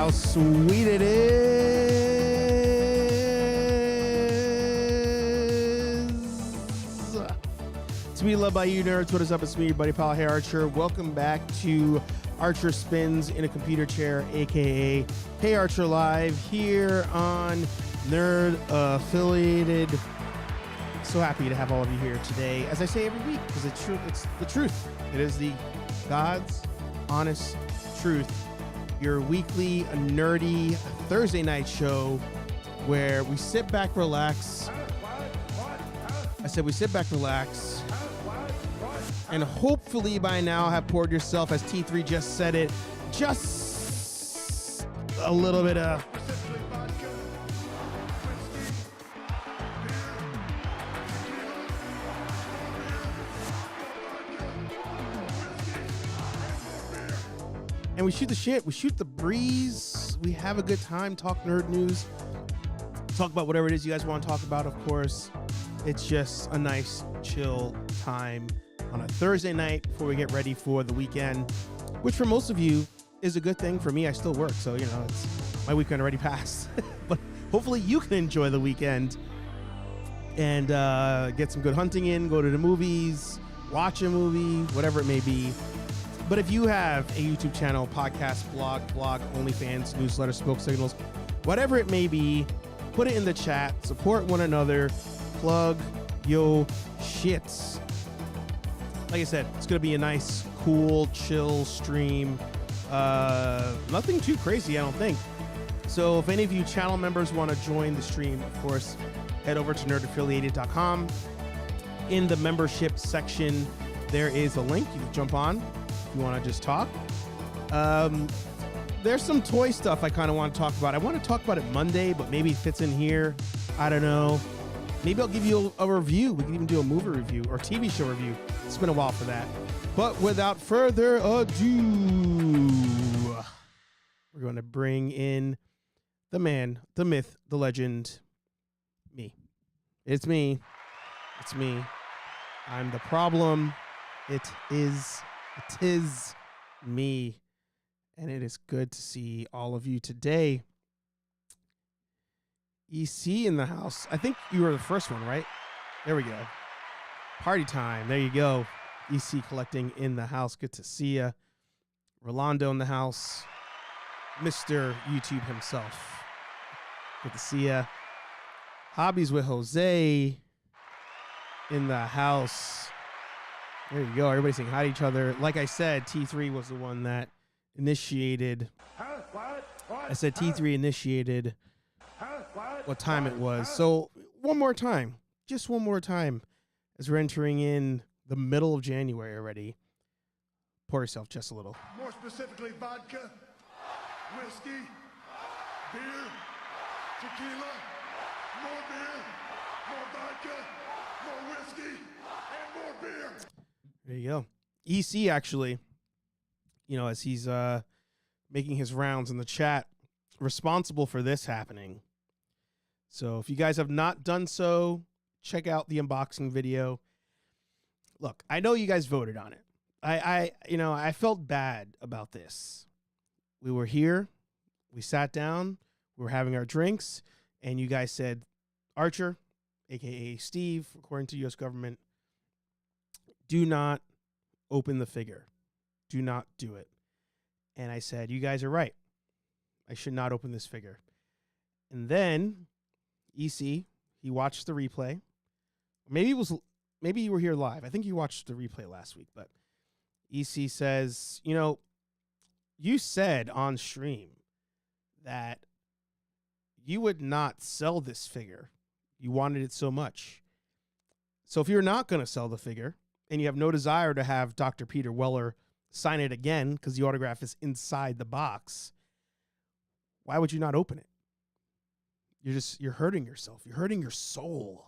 how sweet it is. To be loved by you nerds. What is up? It's me, your buddy pal, HeyArcher. Welcome back to Archer Spins in a Computer Chair, aka HeyArcher Live, here on Nerd Affiliated. So happy to have all of you here today, as I say every week, because it's the truth. It is the God's honest truth. Your weekly nerdy Thursday night show where we sit back, relax. I said we sit back, relax, and hopefully by now have poured yourself, as T3 just said it, just a little bit of and we shoot the shit, we shoot the breeze, we have a good time, talk nerd news, talk about whatever it is you guys want to talk about, of course. It's just a nice, chill time on a Thursday night before we get ready for the weekend, which for most of you is a good thing. For me, I still work, so, you know, it's my weekend already passed. But hopefully you can enjoy the weekend and get some good hunting in, go to the movies, watch a movie, whatever it may be. But if you have a YouTube channel, podcast, blog, OnlyFans, newsletter, smoke signals, whatever it may be, put it in the chat. Support one another. Plug yo shits. Like I said, it's going to be a nice, cool, chill stream. Nothing too crazy, I don't think. So if any of you channel members want to join the stream, of course, head over to nerdaffiliated.com. In the membership section, there is a link. You can jump on. You want to just talk. There's some toy stuff I kind of want to talk about. I want to talk about it Monday, but maybe it fits in here. I don't know. Maybe I'll give you a review. We can even do a movie review or TV show review. It's been a while for that. But without further ado, we're going to bring in the man, the myth, the legend, me. It's me. It's me. I'm the problem. It is me, and it is good to see all of you today. EC in the house. I think you were the first one, right? There we go. Party time. There you go. EC collecting in the house. Good to see ya. Rolando in the house. Mr. YouTube himself. Good to see ya. Hobbies with Jose in the house. There you go. Everybody saying hi to each other. Like I said, T3 was the one that initiated. I said T3 initiated what time it was. So one more time, just one more time, as we're entering in the middle of January already. Pour yourself just a little. More specifically, vodka, whiskey, beer, tequila, more beer, more vodka, more whiskey, and more beer. There you go. EC actually, you know, as he's making his rounds in the chat, responsible for this happening. So if you guys have not done so, check out the unboxing video. Look, I know you guys voted on it. I felt bad about this. We were here, we sat down, we were having our drinks, and you guys said, Archer, aka Steve, according to U.S. government, do not open the figure. Do not do it. And I said, you guys are right. I should not open this figure. And then EC, he watched the replay. Maybe you were here live. I think you watched the replay last week, but EC says, you know, you said on stream that you would not sell this figure. You wanted it so much. So if you're not going to sell the figure and you have no desire to have Dr. Peter Weller sign it again because the autograph is inside the box, why would you not open it? You're hurting yourself. You're hurting your soul.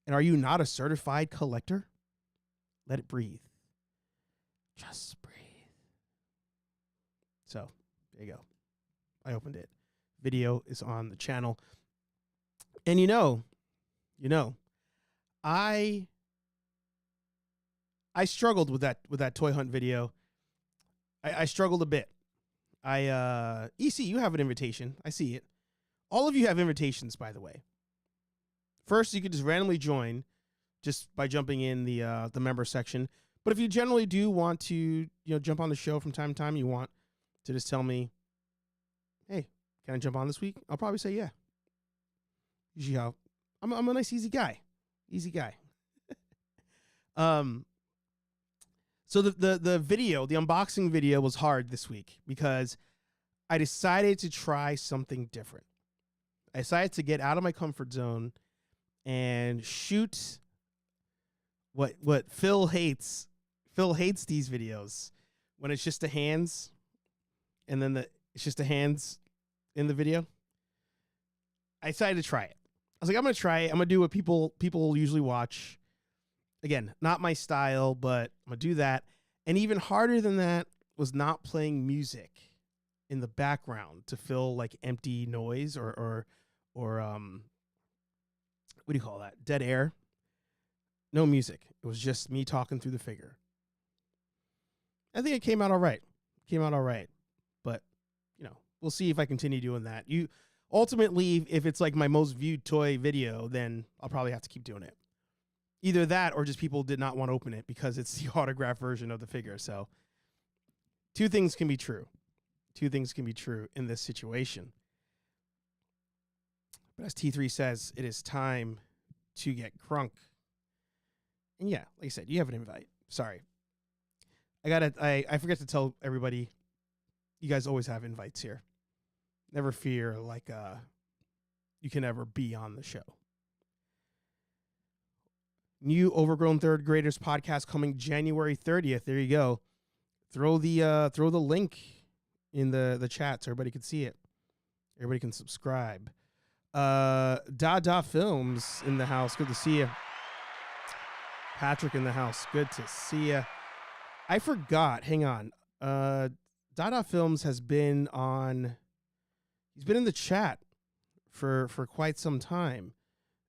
And are you not a certified collector? Let it breathe. Just breathe. So, there you go. I opened it. Video is on the channel. And you know, I struggled with that toy hunt video. I struggled a bit. EC, you have an invitation. I see it. All of you have invitations, by the way. First, you could just randomly join just by jumping in the member section. But if you generally do want to, jump on the show from time to time, you want to just tell me, hey, can I jump on this week? I'll probably say yeah. Usually I'm a nice, easy guy. Easy guy. So the video, the unboxing video was hard this week because I decided to try something different. I decided to get out of my comfort zone and shoot what Phil hates. Phil hates these videos when it's just the hands and then it's just the hands in the video. I decided to try it. I was like, I'm going to try it. I'm going to do what people usually watch. Again, not my style, but I'm going to do that. And even harder than that was not playing music in the background to fill like empty noise or what do you call that? Dead air. No music. It was just me talking through the figure. I think it came out all right. But, we'll see if I continue doing that. Ultimately, if it's like my most viewed toy video, then I'll probably have to keep doing it. Either that or just people did not want to open it because it's the autographed version of the figure. So two things can be true. Two things can be true in this situation. But as T3 says, it is time to get crunk. And yeah, like I said, you have an invite. Sorry. I forget to tell everybody, you guys always have invites here. Never fear like you can ever be on the show. New Overgrown Third Graders podcast coming January 30th. There you go. Throw the link in the chat so everybody can see it. Everybody can subscribe. Dada Films in the house. Good to see you. Patrick in the house. Good to see you. I forgot. Hang on. Dada Films has been on. He's been in the chat for quite some time.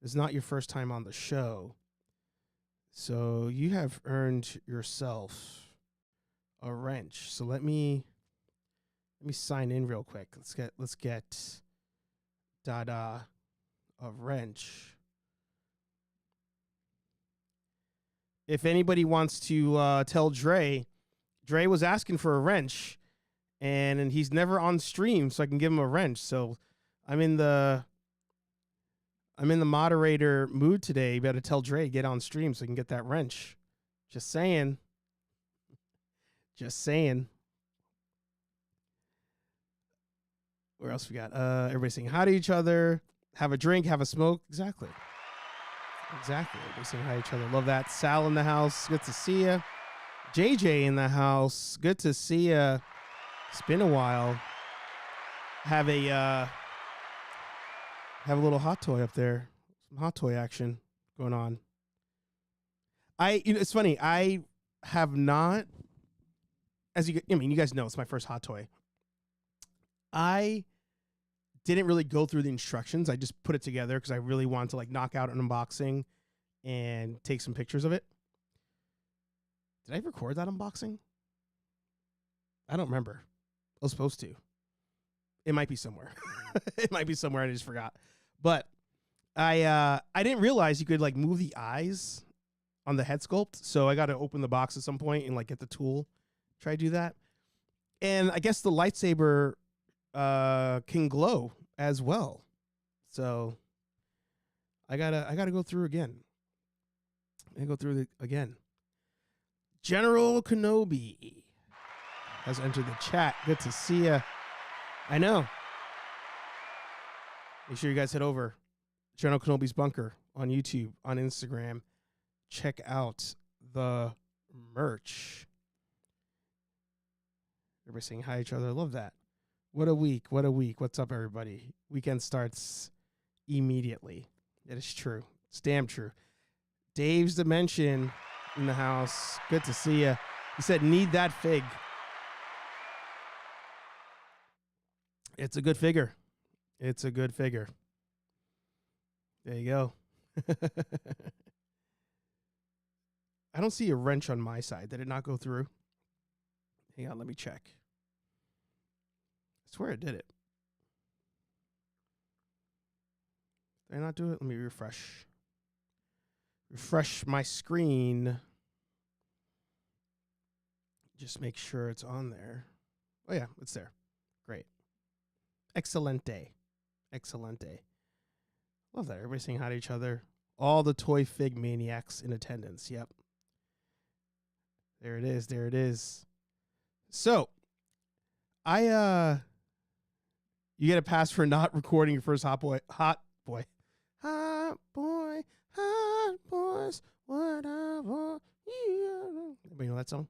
It's not your first time on the show. So you have earned yourself a wrench. So let me sign in real quick. Let's get Dada a wrench. If anybody wants to tell Dre was asking for a wrench, and he's never on stream, so I can give him a wrench. So I'm in the moderator mood today. You better tell Dre get on stream so I can get that wrench. Just saying. Just saying. Where else we got? Everybody saying hi to each other. Have a drink, have a smoke. Exactly. Everybody saying hi to each other. Love that. Sal in the house. Good to see ya. JJ in the house. Good to see ya. It's been a while. Have a little hot toy up there. Some hot toy action going on. It's funny. I have not, you guys know it's my first hot toy. I didn't really go through the instructions. I just put it together because I really wanted to like knock out an unboxing and take some pictures of it. Did I record that unboxing? I don't remember. I was supposed to. It might be somewhere. It might be somewhere. I just forgot. But I didn't realize you could like move the eyes on the head sculpt. So I got to open the box at some point and like get the tool. Try to do that. And I guess the lightsaber can glow as well. So I gotta go through again. Again. General Kenobi has entered the chat. Good to see ya. I know. Make sure you guys head over General Kenobi's Bunker on YouTube, on Instagram. Check out the merch. Everybody saying hi to each other. I love that. What a week. What's up, everybody? Weekend starts immediately. It is true. It's damn true. Dave's Dimension in the house. Good to see you. He said, need that fig. It's a good figure. There you go. I don't see a wrench on my side. Did it not go through? Hang on, let me check. swear I did it. Did I not do it? Let me refresh. Refresh my screen. Just make sure it's on there. Oh, yeah, it's there. Great. Excelente. Excelente. Love that. Everybody saying hi to each other. All the toy fig maniacs in attendance. Yep. There it is. There it is. So, you get a pass for not recording your first Hot Boys, what I want. Anybody know that song?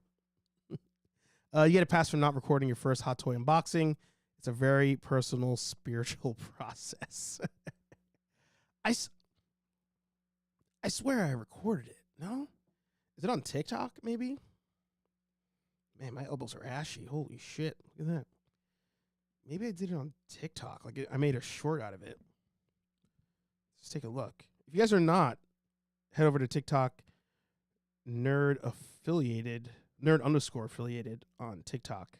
You get a pass for not recording your first hot toy unboxing. It's a very personal, spiritual process. I swear I recorded it. No? Is it on TikTok, maybe? Man, my elbows are ashy. Holy shit. Look at that. Maybe I did it on TikTok. Like, I made a short out of it. Let's take a look. If you guys are not, head over to TikTok, nerd_affiliated on TikTok.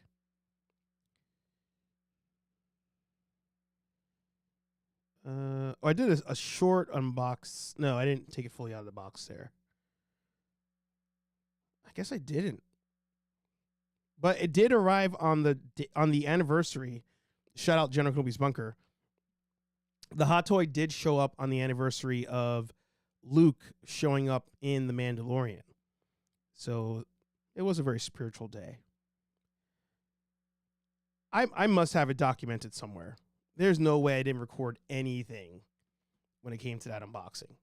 I did a short unbox. No, I didn't take it fully out of the box there. I guess I didn't. But it did arrive on the anniversary. Shout out General Kenobi's Bunker. The hot toy did show up on the anniversary of Luke showing up in The Mandalorian. So it was a very spiritual day. I must have it documented somewhere. There's no way I didn't record anything when it came to that unboxing.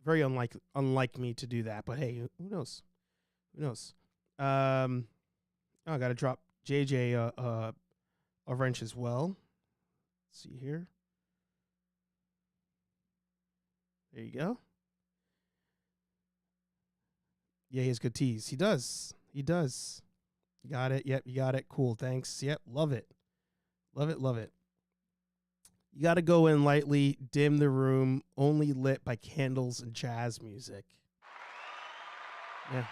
Very unlike me to do that, but hey, who knows? Who knows? I got to drop JJ a wrench as well. Let's see here. There you go. Yeah, he has good teas. He does. He does. You got it. Yep, you got it. Cool. Thanks. Yep, love it. Love it, love it. You got to go in lightly, dim the room, only lit by candles and jazz music. Yeah.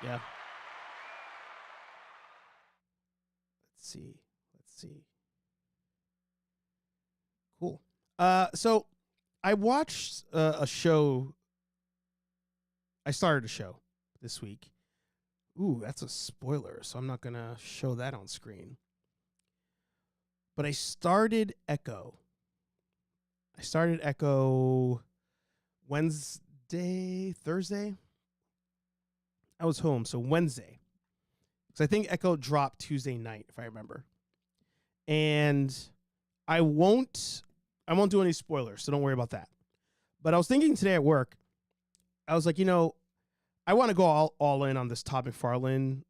Yeah. Let's see. Let's see. Cool. So I watched a show. I started a show this week. Ooh, that's a spoiler, so I'm not going to show that on screen. But I started Echo. Thursday. I was home, so Wednesday. Because I think Echo dropped Tuesday night, if I remember. And I won't do any spoilers, so don't worry about that. But I was thinking today at work, I was like, I want to go all in on this Todd McFarlane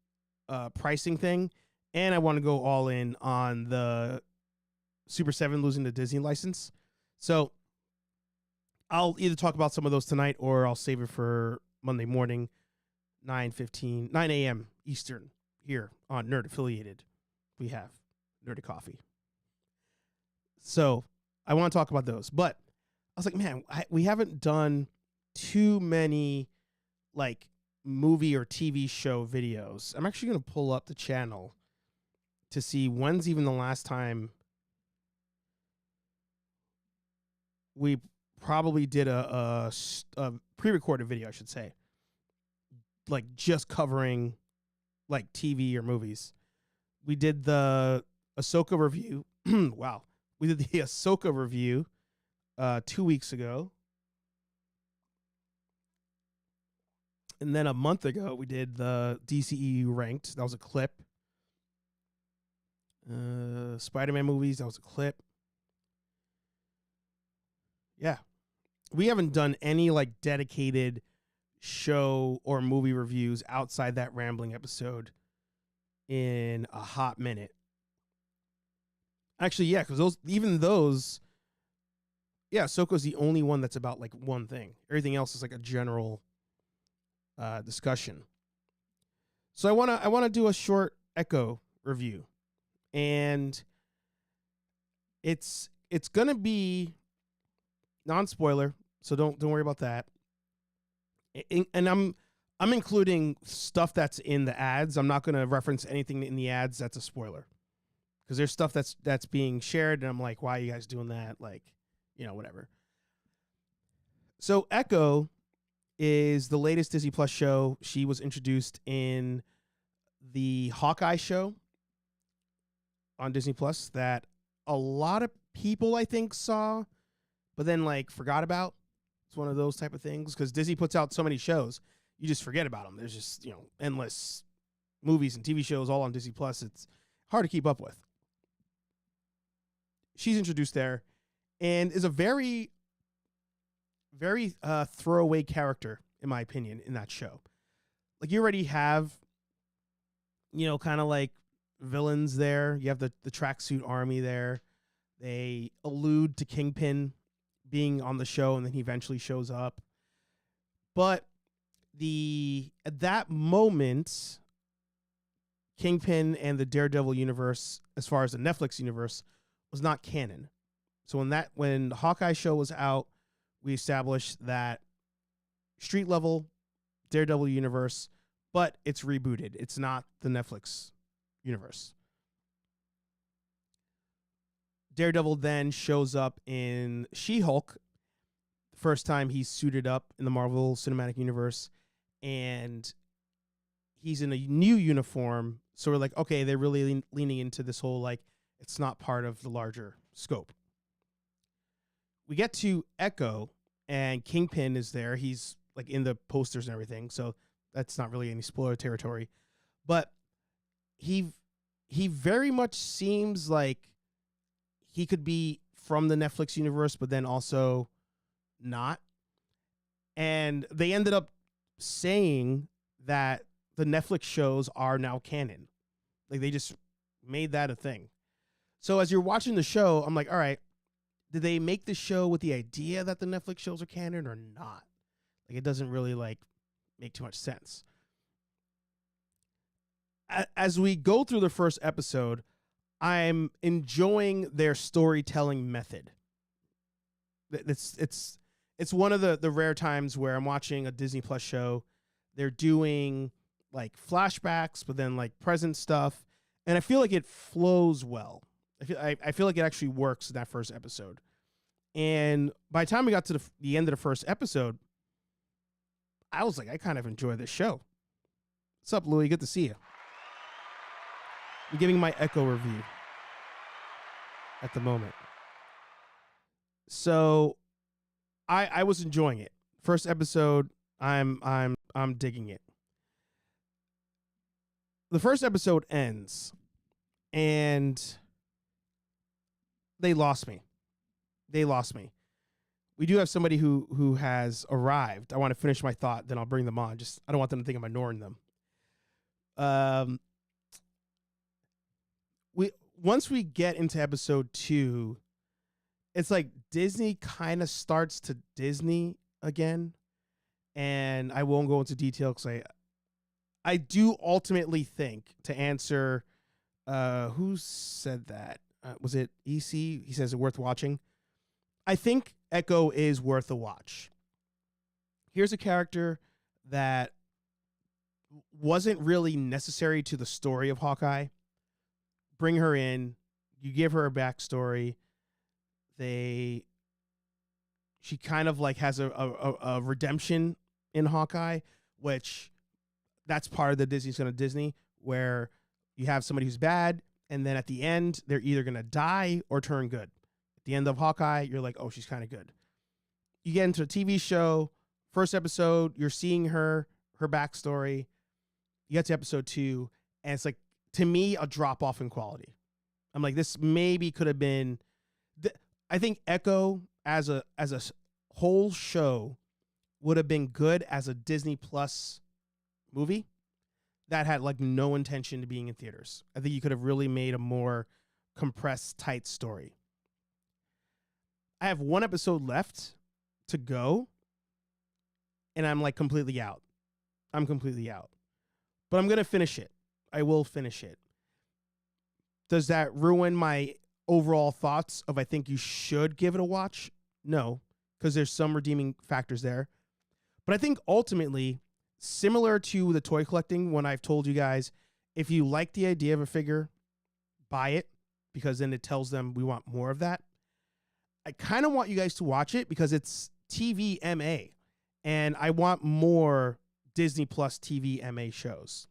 pricing thing, and I want to go all in on the Super 7 losing the Disney license. So I'll either talk about some of those tonight, or I'll save it for Monday morning, 9 a.m. Eastern, here on Nerd Affiliated. We have Nerdy Coffee. So I want to talk about those. But I was like, man, we haven't done too many like movie or TV show videos. I'm actually going to pull up the channel to see when's even the last time we probably did a pre-recorded video, I should say, like just covering like TV or movies. We did the Ahsoka review. Wow. We did the Ahsoka review 2 weeks ago. And then a month ago, we did the DCEU ranked. That was a clip. Spider-Man movies. That was a clip. Yeah. We haven't done any like dedicated show or movie reviews outside that rambling episode in a hot minute. Actually, yeah, because those, Ahsoka's the only one that's about like one thing. Everything else is like a general discussion. So I wanna do a short Echo review, and it's gonna be non-spoiler, so don't worry about that. And I'm I'm including stuff that's in the ads. I'm not going to reference anything in the ads that's a spoiler, because there's stuff that's being shared, and I'm like, why are you guys doing that? Like, whatever. So Echo is the latest Disney Plus show. She was introduced in the Hawkeye show on Disney Plus that a lot of people, I think, saw, but then like forgot about. It's one of those type of things, because Disney puts out so many shows, you just forget about them. There's just, endless movies and TV shows all on Disney Plus. It's hard to keep up with. She's introduced there and is a very, very throwaway character, in my opinion, in that show. Like, you already have, kind of like villains there. You have the tracksuit army there. They allude to Kingpin being on the show, and then he eventually shows up. But at that moment, Kingpin and the Daredevil universe, as far as the Netflix universe, was not canon. So when the Hawkeye show was out, we established that street level Daredevil universe, but it's rebooted. It's not the Netflix universe. Daredevil then shows up in She-Hulk, the first time he's suited up in the Marvel Cinematic Universe, and he's in a new uniform. So we're like, okay, they're really leaning into this whole, like, it's not part of the larger scope. We get to Echo, and Kingpin is there. He's like in the posters and everything, so that's not really any spoiler territory. But he very much seems like he could be from the Netflix universe, but then also not. And they ended up saying that the Netflix shows are now canon. Like, they just made that a thing. So as you're watching the show, I'm like, all right, did they make the show with the idea that the Netflix shows are canon or not? Like, it doesn't really like make too much sense. As we go through the first episode, I'm enjoying their storytelling method. It's one of the rare times where I'm watching a Disney Plus show. They're doing like flashbacks, but then like present stuff, and I feel like it flows well. I feel like it actually works in that first episode. And by the time we got to the end of the first episode, I was like, I kind of enjoy this show. What's up, Louie? Good to see you. I'm giving my Echo review at the moment. So I was enjoying it. First episode, I'm digging it. The first episode ends, and they lost me. We do have somebody who has arrived. I want to finish my thought, then I'll bring them on. I don't want them to think I'm ignoring them. Once we get into episode 2, it's like Disney kind of starts to Disney again, and I won't go into detail because I do ultimately think, to answer who said that, was it EC? He says it's worth watching. I think Echo is worth a watch. Here's a character that wasn't really necessary to the story of Hawkeye. Bring her in. You give her a backstory. She kind of like has a redemption in Hawkeye, which that's part of the Disney's Gonna Disney, where you have somebody who's bad, and then at the end, they're either going to die or turn good. At the end of Hawkeye, you're like, oh, she's kind of good. You get into a TV show, first episode, you're seeing her backstory. You get to episode 2, and it's like, to me, a drop off in quality. I'm like, this maybe could have been. I think Echo as a whole show would have been good as a Disney Plus movie that had like no intention to being in theaters. I think you could have really made a more compressed, tight story. I have one episode left to go, and I'm like completely out. I'm completely out. But I'm going to finish it. I will finish it. Does that ruin my overall thoughts of I think you should give it a watch? No, because there's some redeeming factors there. But I think ultimately similar to the toy collecting when I've told you guys, if you like the idea of a figure, buy it, because then it tells them we want more of that. I kind of want you guys to watch it because it's TVMA, and I want more Disney Plus TVMA shows.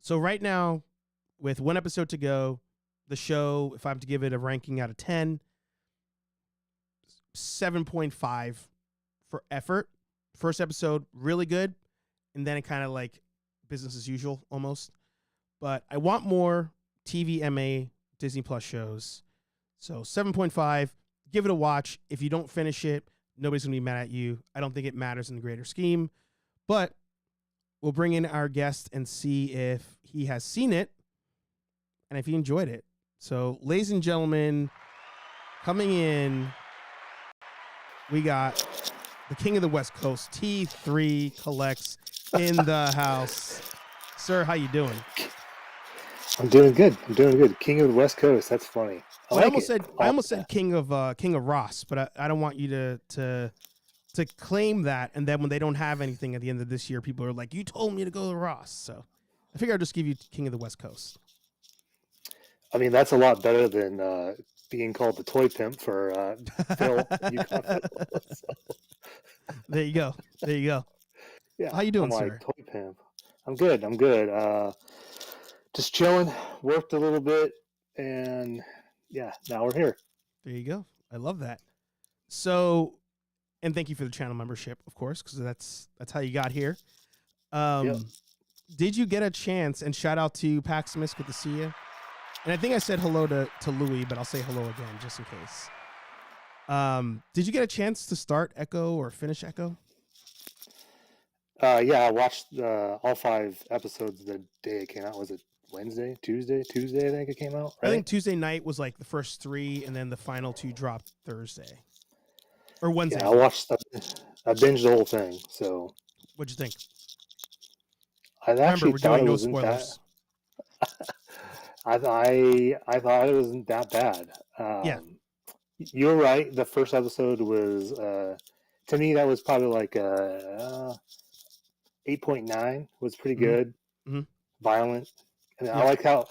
So right now, with one episode to go, the show, if I'm to give it a ranking out of 10, 7.5 for effort. First episode, really good. And then it kind of like business as usual almost. But I want more TVMA Disney Plus shows. So 7.5, give it a watch. If you don't finish it, nobody's going to be mad at you. I don't think it matters in the greater scheme. But we'll bring in our guest and see if he has seen it and if he enjoyed it. So, ladies and gentlemen, coming in, we got the King of the West Coast, T3 Collects, in the house. Sir, how you doing? I'm doing good. King of the West Coast. That's funny. I almost said King of Ross, but I don't want you to claim that, and then when they don't have anything at the end of this year, people are like, "You told me to go to Ross." So I figure I'll just give you King of the West Coast. I mean, that's a lot better than being called the toy pimp for Phil. There you go. Yeah. How you doing, sir? Like, toy pimp. I'm good. Just chilling. Worked a little bit, and yeah, now we're here. There you go. I love that. So, and thank you for the channel membership, of course, because that's how you got here. Yep. Did you get a chance? And shout out to Paximus. Good to see you. And I think I said hello to Louis, but I'll say hello again just in case. Did you get a chance to start Echo or finish Echo? Yeah, I watched all 5 episodes the day it came out. Was it Wednesday, Tuesday? Tuesday, I think it came out. Right? I think Tuesday night was like the first 3, and then the final 2 dropped Thursday or Wednesday. Yeah, I binged the whole thing. So, what'd you think? I actually thought it wasn't spoilers. I thought it wasn't that bad. Yeah, you're right. The first episode was, to me, that was probably like 8.9. Was pretty good, violent, and I like how.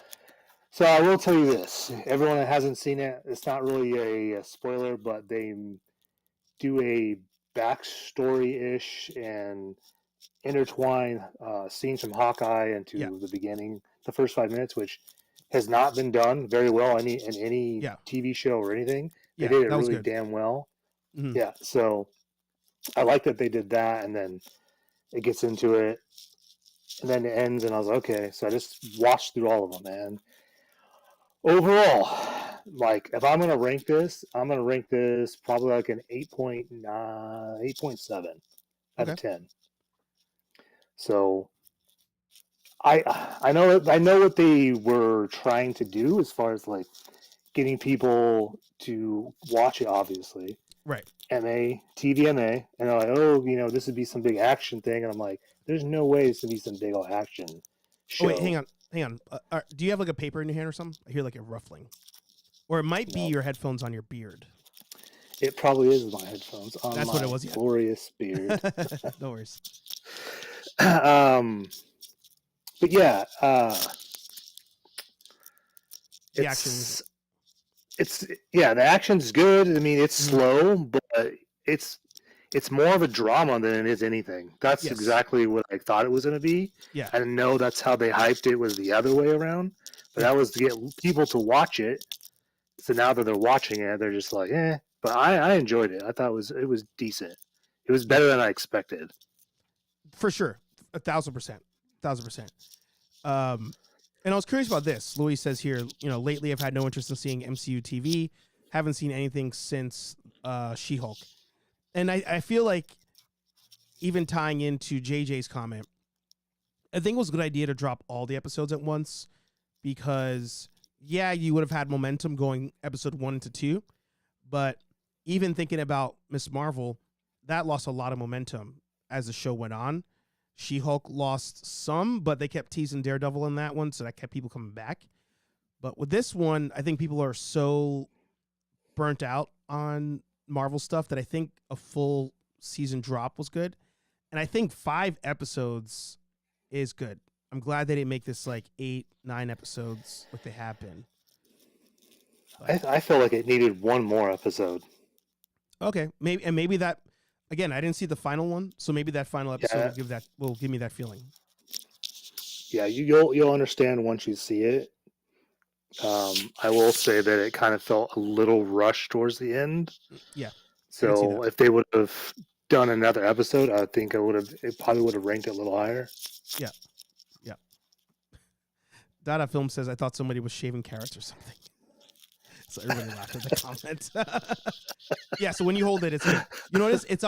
So I will tell you this: everyone that hasn't seen it, it's not really a spoiler, but they do a backstory-ish and intertwine scenes from Hawkeye into the beginning, the first 5 minutes, which has not been done very well in any TV show or anything. They did it really damn well. Mm-hmm. Yeah, so I like that they did that, and then it gets into it, and then it ends, and I was like, okay. So I just watched through all of them, man. Overall, like, if I'm going to rank this, I'm going to rank this probably like an 8.9, 8.7 out of 10. So I know what they were trying to do as far as like getting people to watch it, obviously. Right. TVMA, and they're like, oh, this would be some big action thing, and I'm like, there's no way it's gonna be some big old action show. Oh, wait, hang on. Do you have like a paper in your hand or something? I hear like a ruffling, or it might be your headphones on your beard. It probably is my headphones on That's my what it was, glorious beard. No worries. But yeah, the action's the action's good. I mean, it's slow, but it's more of a drama than it is anything. That's exactly what I thought it was going to be. Yeah, I didn't know that's how they hyped it, was the other way around. But that was to get people to watch it. So now that they're watching it, they're just like, eh. But I enjoyed it. I thought it was decent. It was better than I expected. For sure, 1,000%. And I was curious about this. Louis says here, lately I've had no interest in seeing MCU TV. Haven't seen anything since She-Hulk. And I feel like, even tying into JJ's comment, I think it was a good idea to drop all the episodes at once, because, you would have had momentum going episode 1 to 2. But even thinking about Ms. Marvel, that lost a lot of momentum as the show went on. She-Hulk lost some, but they kept teasing Daredevil in that one, so that kept people coming back. But with this one, I think people are so burnt out on Marvel stuff that I think a full season drop was good. And I think 5 episodes is good. I'm glad they didn't make this like 8, 9 episodes like they have been. I feel like it needed one more episode. Okay, maybe that. Again, I didn't see the final one, so maybe that final episode will give me that feeling. Yeah, you'll understand once you see it. I will say that it kind of felt a little rushed towards the end. Yeah. So if they would have done another episode, I think it probably would have ranked it a little higher. Yeah. Yeah. Dada Film says, I thought somebody was shaving carrots or something. So everybody laughed at the comment. Yeah, so when you hold it, it's good. You notice it's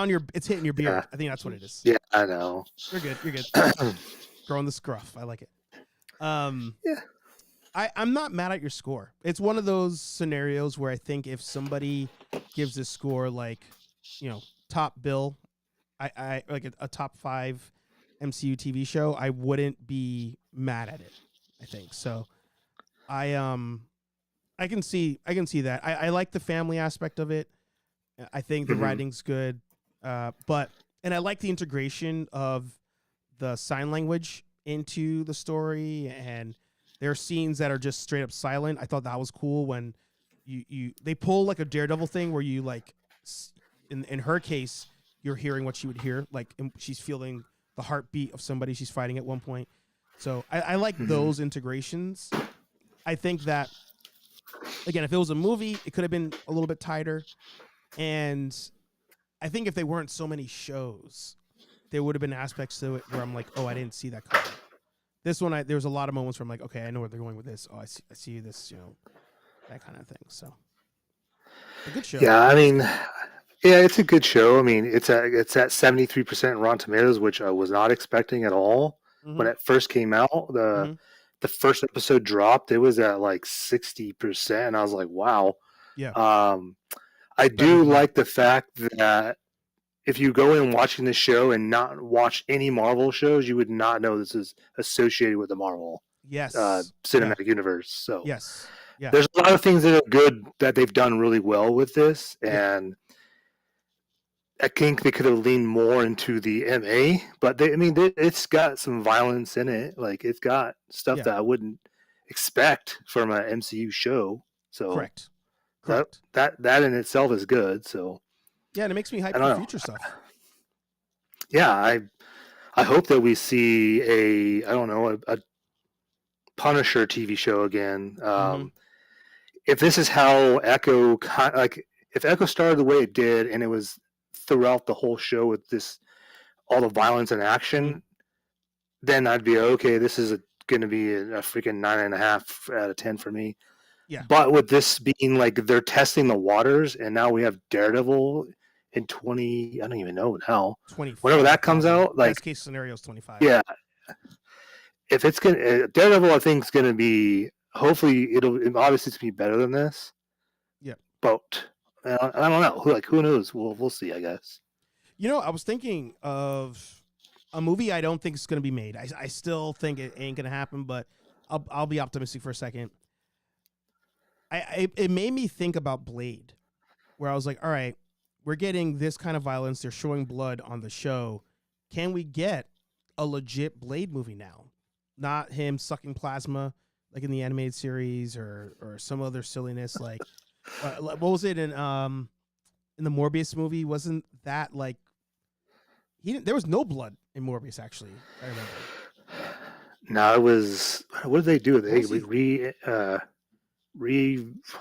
hitting your beard. Yeah. I think that's what it is. Yeah, I know. You're good. Growing the scruff. I like it. Yeah. I'm not mad at your score. It's one of those scenarios where I think if somebody gives this score like, top bill, I like a top 5 MCU TV show, I wouldn't be mad at it. I think so. I can see that. I like the family aspect of it. I think the writing's good, and I like the integration of the sign language into the story, and there are scenes that are just straight up silent. I thought that was cool when they pull like a Daredevil thing where you like in her case you're hearing what she would hear, like she's feeling the heartbeat of somebody she's fighting at one point. So I like those integrations. I think that, again, if it was a movie, it could have been a little bit tighter. And I think if they weren't so many shows, there would have been aspects to it where I'm like, oh, I didn't see that coming. This one, there was a lot of moments where I'm like, okay, I know where they're going with this. Oh, I see this, that kind of thing. So, a good show. Yeah, I mean, it's a good show. I mean, it's at 73% Rotten Tomatoes, which I was not expecting at all. When it first came out. The first episode dropped, it was at like 60%, and I was like, wow. Yeah. I do like the fact that if you go in watching the show and not watch any Marvel shows, you would not know this is associated with the Marvel cinematic universe. So yes. Yeah. There's a lot of things that are good that they've done really well with this, and I think they could have leaned more into the MA, but it's got some violence in it. Like, it's got stuff that I wouldn't expect from an MCU show. So correct. That in itself is good. So yeah, and it makes me hyped for future stuff. Yeah, I hope that we see a Punisher TV show again. If this is how Echo, if Echo started the way it did, and it was throughout the whole show with all the violence and action, then I'd be okay. This is going to be a freaking 9.5 out of 10 for me. Yeah. But with this being like they're testing the waters, and now we have Daredevil in 20. I don't even know now. 25. Whenever that comes out, like best case scenario is 25. Yeah. If it's Daredevil, I think is going to be. Hopefully, it'll obviously be better than this. Yeah. But I don't know. Who knows? We'll see, I guess. I was thinking of a movie I don't think is going to be made. I still think it ain't going to happen, but I'll be optimistic for a second. It made me think about Blade, where I was like, all right, we're getting this kind of violence. They're showing blood on the show. Can we get a legit Blade movie now? Not him sucking plasma like in the animated series or some other silliness like what was it in the Morbius movie? Wasn't that like there was no blood in Morbius actually? I remember. No, it was. What did they do? They what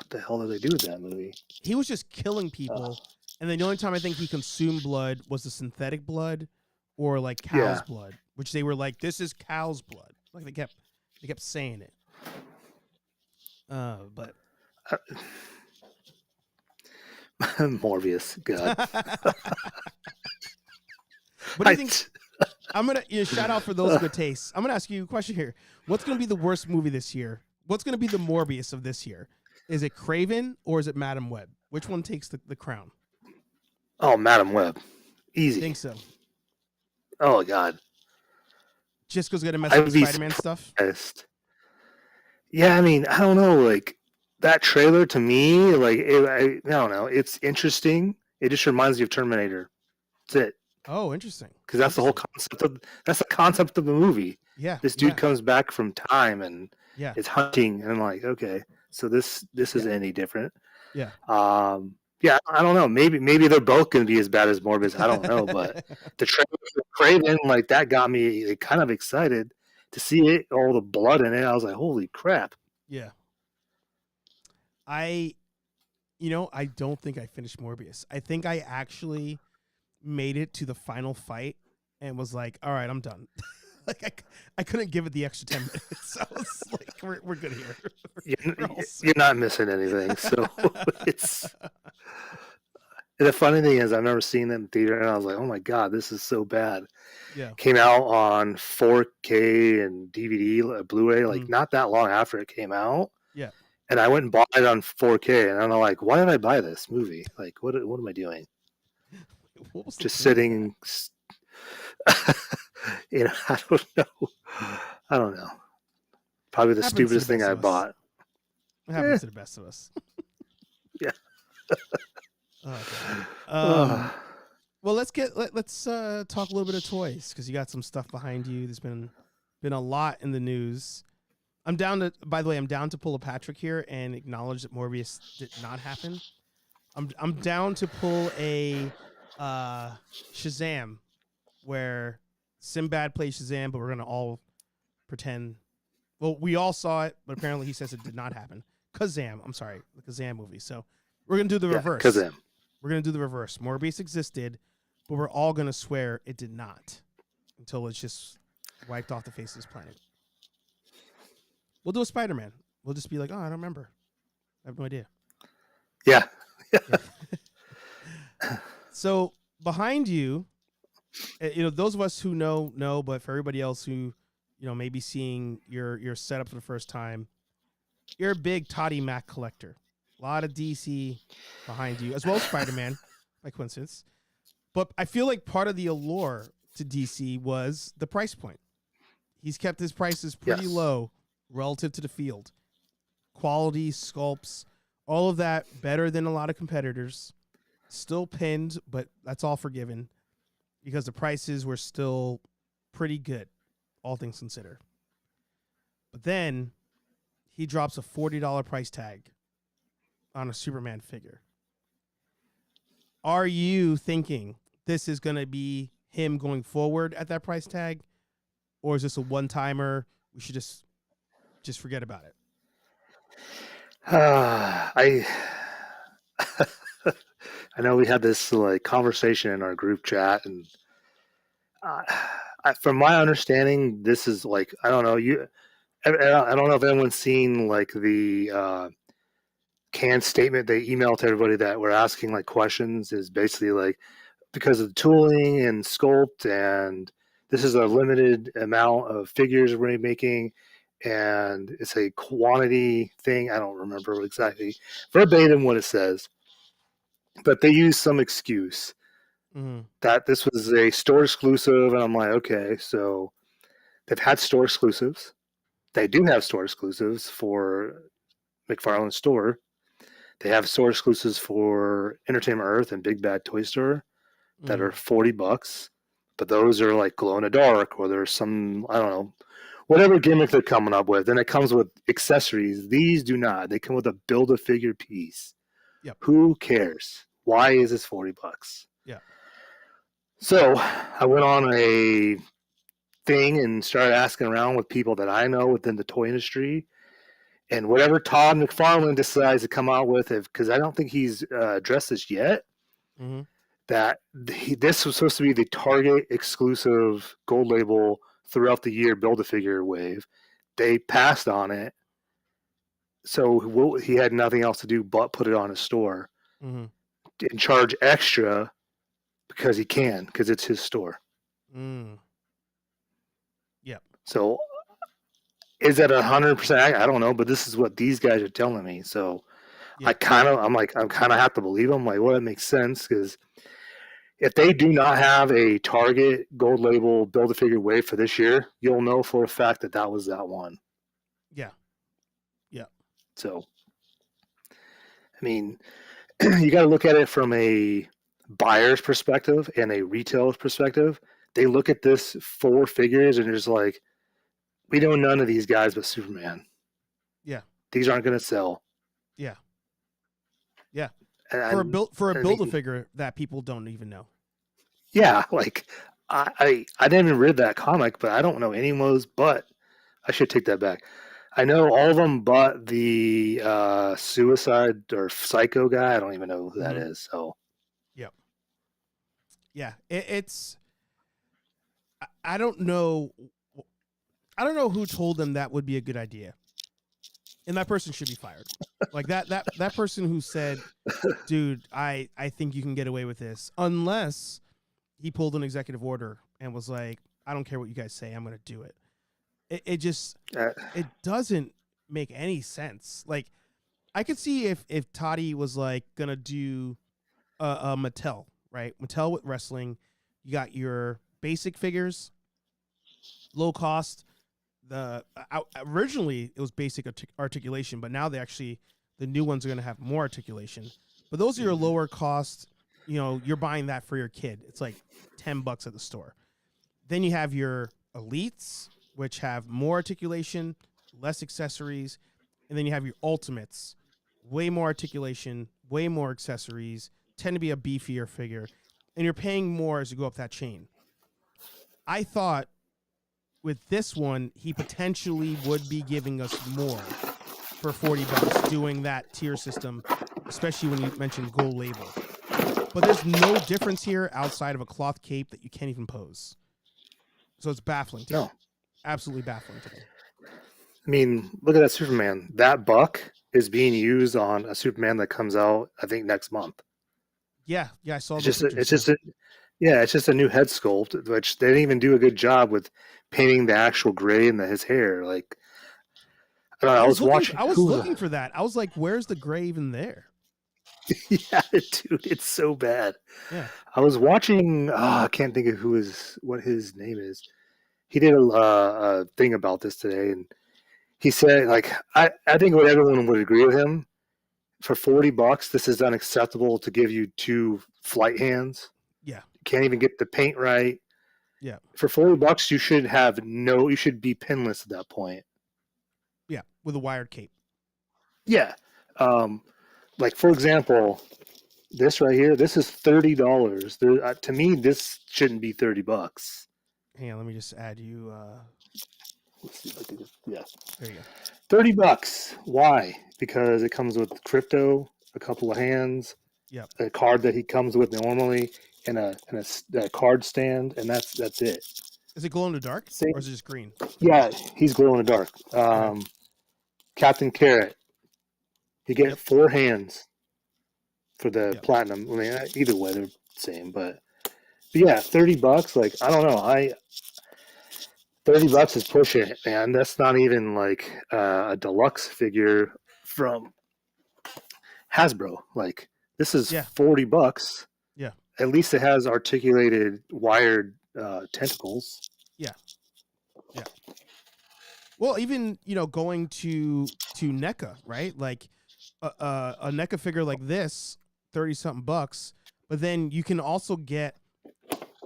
the hell did they do with that movie? He was just killing people, and then the only time I think he consumed blood was the synthetic blood or like cow's blood, which they were like, "This is cow's blood." Like they kept saying it. But Morbius, God. What do you think? I'm gonna shout out for those good tastes. I'm gonna ask you a question here. What's gonna be the worst movie this year? What's gonna be the Morbius of this year? Is it Craven or is it Madam Web? Which one takes the crown? Oh, Madam Web, easy. I think so. Oh God. Just because we're gonna mess with Spider-Man stuff. Yeah, I mean, I don't know. Like that trailer to me, like I don't know. It's interesting. It just reminds me of Terminator. That's it. Oh, interesting. Because that's the whole concept of the movie. Yeah. This dude comes back from time and is hunting, and I'm like, okay, so this isn't any different. Yeah. Yeah, I don't know. Maybe they're both going to be as bad as Morbius. I don't know, but the trailer for Craven, like that got me kind of excited to see it, all the blood in it. I was like, holy crap. Yeah. I don't think I finished Morbius. I think I actually made it to the final fight and was like, all right, I'm done. Like I couldn't give it the extra 10 minutes. I was like, we're good here. You're not missing anything. So it's the funny thing is I remember seeing it in theater and I was like, oh my God, this is so bad. Yeah. Came out on 4K and DVD, Blu-ray, like not that long after it came out. Yeah. And I went and bought it on 4K and I'm like, why did I buy this movie? Like, what am I doing? Just sitting. I don't know. Probably the stupidest thing I bought. It happens to the best of us. Yeah. Well, let's talk a little bit of toys because you got some stuff behind you. There's been a lot in the news. By the way, I'm down to pull a Patrick here and acknowledge that Morbius did not happen. I'm down to pull a Shazam where Sinbad plays Shazam, but we're gonna all pretend. Well, we all saw it, but apparently he says it did not happen. Kazam, I'm sorry, the Kazam movie. So we're gonna do the reverse. Kazam. We're gonna do the reverse. Morbius existed, but we're all gonna swear it did not until it's just wiped off the face of this planet. We'll do a Spider-Man. We'll just be like, oh, I don't remember. I have no idea. Yeah. So behind you, those of us who know, but for everybody else who, maybe seeing your setup for the first time, you're a big Toddy Mac collector. A lot of DC behind you, as well as Spider-Man, by coincidence. But I feel like part of the allure to DC was the price point. He's kept his prices pretty low relative to the field. Quality, sculpts, all of that better than a lot of competitors. Still pinned, but that's all forgiven because the prices were still pretty good, all things considered. But then he drops a $40 price tag on a Superman figure. Are you thinking this is going to be him going forward at that price tag? Or is this a one-timer? We should just forget about it. I know we had this conversation in our group chat, and from my understanding, this is I don't know. I don't know if anyone's seen the canned statement they emailed to everybody that were asking questions. Is basically because of the tooling and sculpt, and this is a limited amount of figures we're making. And it's a quantity thing. I don't remember exactly verbatim what it says, but they use some excuse that this was a store exclusive. And I'm like, okay, so they've had store exclusives. They do have store exclusives for McFarlane store. They have store exclusives for Entertainment Earth and Big Bad Toy Store that are $40, but those are glow in the dark, or there's some, I don't know, whatever gimmick they're coming up with. And it comes with accessories. These do not. They come with a Build-A-Figure piece. Yep. Who cares? Why is this $40? Yeah. So I went on a thing and started asking around with people that I know within the toy industry. And whatever Todd McFarlane decides to come out with, because I don't think he's addressed this yet, that this was supposed to be the Target exclusive gold label throughout the year Build-A-Figure wave. They passed on it, so he had nothing else to do but put it on his store and charge extra because he can, because it's his store. Yep. So is that 100%? I don't know, but this is what these guys are telling me. So I kind of have to believe them. Well, it makes sense, because if they do not have a Target gold label Build-A-Figure wave for this year, you'll know for a fact that was that one. Yeah. Yeah. So, I mean, you got to look at it from a buyer's perspective and a retailer's perspective, they look at this 4 figures and they're just like, we know none of these guys but Superman. Yeah. These aren't going to sell. Yeah. Yeah. And For a Build-A-Figure that people don't even know. Yeah, like I didn't even read that comic, but I don't know any of those. But I should take that back. I know all of them, but the Suicide or Psycho guy. I don't even know who that is. So, yep, yeah, it's. I don't know. I don't know who told them that would be a good idea, and that person should be fired. Like that person who said, "Dude, I think you can get away with this," unless he pulled an executive order and was like, "I don't care what you guys say, I'm going to do it." It just it doesn't make any sense. Like, I could see if Toddy was like gonna do a Mattel, right? Mattel with wrestling, you got your basic figures, low cost. Originally it was basic articulation, but now the new ones are gonna have more articulation. But those are your lower cost. You know, you're buying that for your kid. It's like $10 at the store. Then you have your elites, which have more articulation, less accessories, and then you have your ultimates, way more articulation, way more accessories, tend to be a beefier figure, and you're paying more as you go up that chain. I thought with this one, he potentially would be giving us more for $40 doing that tier system, especially when you mentioned gold label. But there's no difference here outside of a cloth cape that you can't even pose. So it's baffling to me. Absolutely baffling to me. I mean, look at that Superman. That buck is being used on a Superman that comes out, I think, next month. Yeah, I saw it's just a new head sculpt, which they didn't even do a good job with painting the actual gray in his hair. Like, I don't know. I was looking for that. I was like, "Where's the gray even there?" Yeah, dude, it's so bad. Yeah, I was watching. I can't think of what his name is. He did a thing about this today, and he said, like, I think what everyone would agree with him. For $40, this is unacceptable to give you 2 flight hands. Yeah, you can't even get the paint right. Yeah, for $40, you should you should be pinless at that point. Yeah, with a wired cape. Yeah, like for example, this right here. This is $30. To me, this shouldn't be $30. Hang on, let me just add you. Let's see if I can just, yeah. There you go. $30. Why? Because it comes with crypto, a couple of hands, a card that he comes with normally, and a card stand, and that's it. Is it glow in the dark, or is it just green? Yeah, he's glow in the dark. Okay. Captain Carrot. You get 4 hands for the platinum. I mean, either way, they're the same, but yeah, $30. Like, I don't know. $30 is pushing it, man. That's not even like a deluxe figure from Hasbro. Like, this is $40. Yeah. At least it has articulated wired tentacles. Yeah. Yeah. Well, even, going to NECA, right? Like a NECA figure like this, 30-something bucks, but then you can also get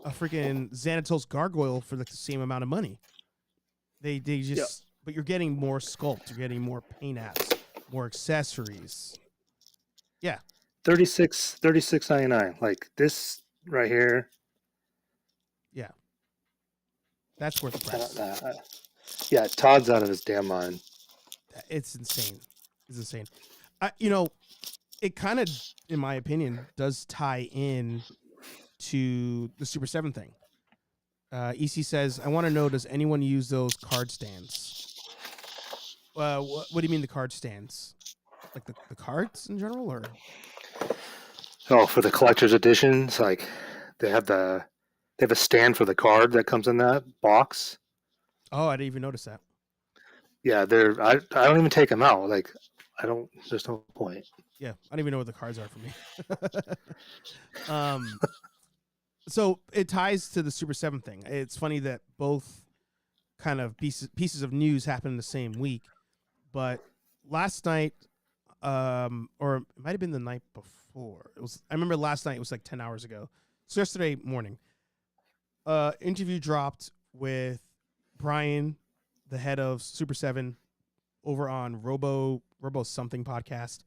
a freaking Xanatos gargoyle for the same amount of money. They just, but you're getting more sculpt, you're getting more paint apps, more accessories. Yeah. $36.99. Like this right here. Yeah. That's worth the price. Yeah, Todd's out of his damn mind. It's insane. It's insane. It kind of, in my opinion, does tie in to the Super 7 thing. EC says, I want to know, does anyone use those card stands? What do you mean the card stands? Like the cards in general, or? Oh, for the collector's editions, like they have a stand for the card that comes in that box. Oh, I didn't even notice that. Yeah, I don't even take them out. Like, there's no point. Yeah, I don't even know what the cards are for me. So it ties to the Super 7 thing. It's funny that both kind of pieces of news happened in the same week. But last night, or it might have been the night before. It was. I remember last night. It was like 10 hours ago. So yesterday morning, interview dropped with Brian, the head of Super 7, over on Robo something podcast.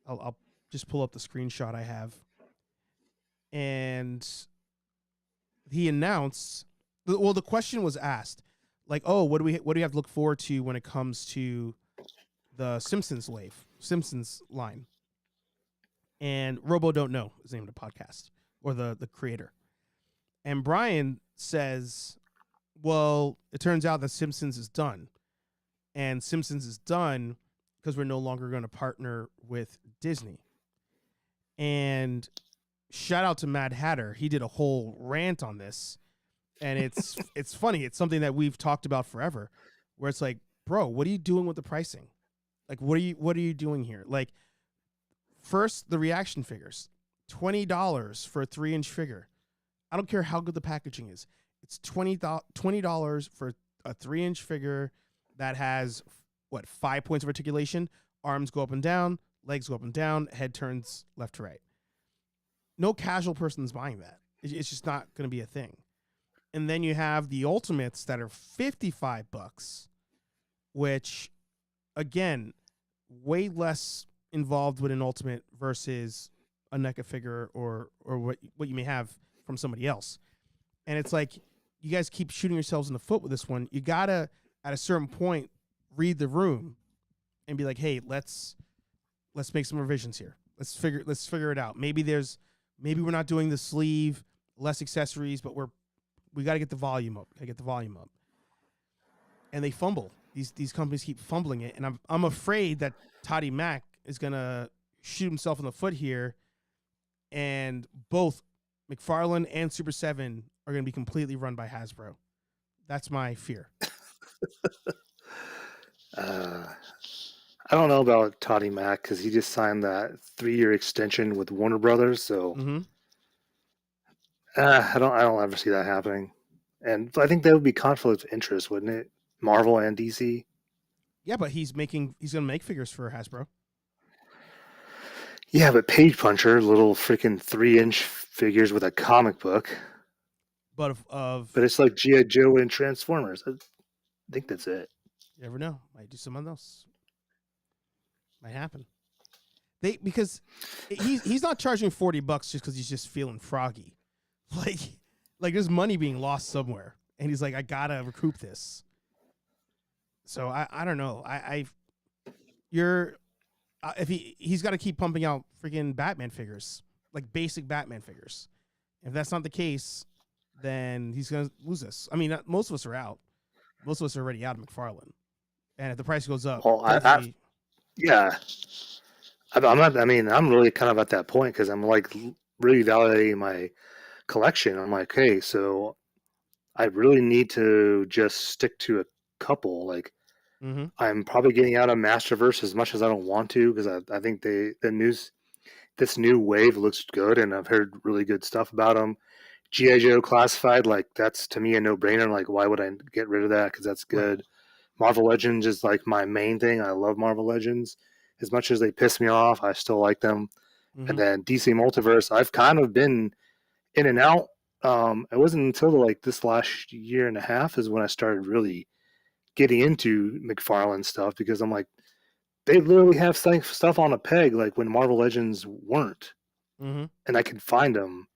I'll just pull up the screenshot I have, and he announced. Well, the question was asked, like, "Oh, what do you have to look forward to when it comes to the Simpsons line?" And Robo Don't Know is the name of the podcast, or the creator. And Brian says, well, it turns out that Simpsons is done. And Simpsons is done because we're no longer going to partner with Disney. And shout out to Mad Hatter. He did a whole rant on this. And it's funny. It's something that we've talked about forever, where it's like, bro, what are you doing with the pricing? Like, what are you doing here? Like, first, the reaction figures, $20 for a 3-inch figure. I don't care how good the packaging is. It's $20 for a 3-inch figure that has, 5 points of articulation? Arms go up and down, legs go up and down, head turns left to right. No casual person's buying that. It's just not going to be a thing. And then you have the Ultimates that are $55, which, again, way less involved with an Ultimate versus a NECA figure or what you may have from somebody else. And it's like, you guys keep shooting yourselves in the foot with this one. You gotta, at a certain point, read the room and be like, hey, let's make some revisions here. Let's figure it out. Maybe we're not doing the sleeve, less accessories, but we got to get the volume up. And they fumble. These companies keep fumbling it, and I'm afraid that Toddy Mac is gonna shoot himself in the foot here, and both McFarlane and Super 7 are gonna be completely run by Hasbro. That's my fear. I don't know about Toddy Mac because he just signed that 3-year extension with Warner Brothers, so I don't ever see that happening. And I think that would be conflict of interest, wouldn't it? Marvel and DC. Yeah, but he's gonna make figures for Hasbro. Yeah, but Page Puncher, little freaking 3-inch figures with a comic book. But but it's like G.I. Joe and Transformers. I think that's it. You never know. Might do someone else. Might happen. Because he's not charging $40 just because he's just feeling froggy. Like there's money being lost somewhere, and he's like, I gotta recoup this. So I don't know. If he's got to keep pumping out freaking Batman figures, like basic Batman figures. If that's not the case, then he's gonna lose us. I mean, most of us are out. Most of us are already out of McFarlane, and if the price goes up, yeah. I'm not. I mean, I'm really kind of at that point because I'm like really validating my collection. I'm like, hey, so I really need to just stick to a couple. Like, I'm probably getting out of Masterverse as much as I don't want to because I think this new wave looks good, and I've heard really good stuff about them. G.I. Joe Classified, like that's to me a no-brainer. Like, why would I get rid of that? Because that's good. Right. Marvel Legends is like my main thing. I love Marvel Legends. As much as they piss me off, I still like them. And then DC Multiverse, I've kind of been in and out. It wasn't until like this last year and a half is when I started really getting into McFarlane stuff because I'm like, they literally have stuff on a peg like when Marvel Legends weren't. And I could find them.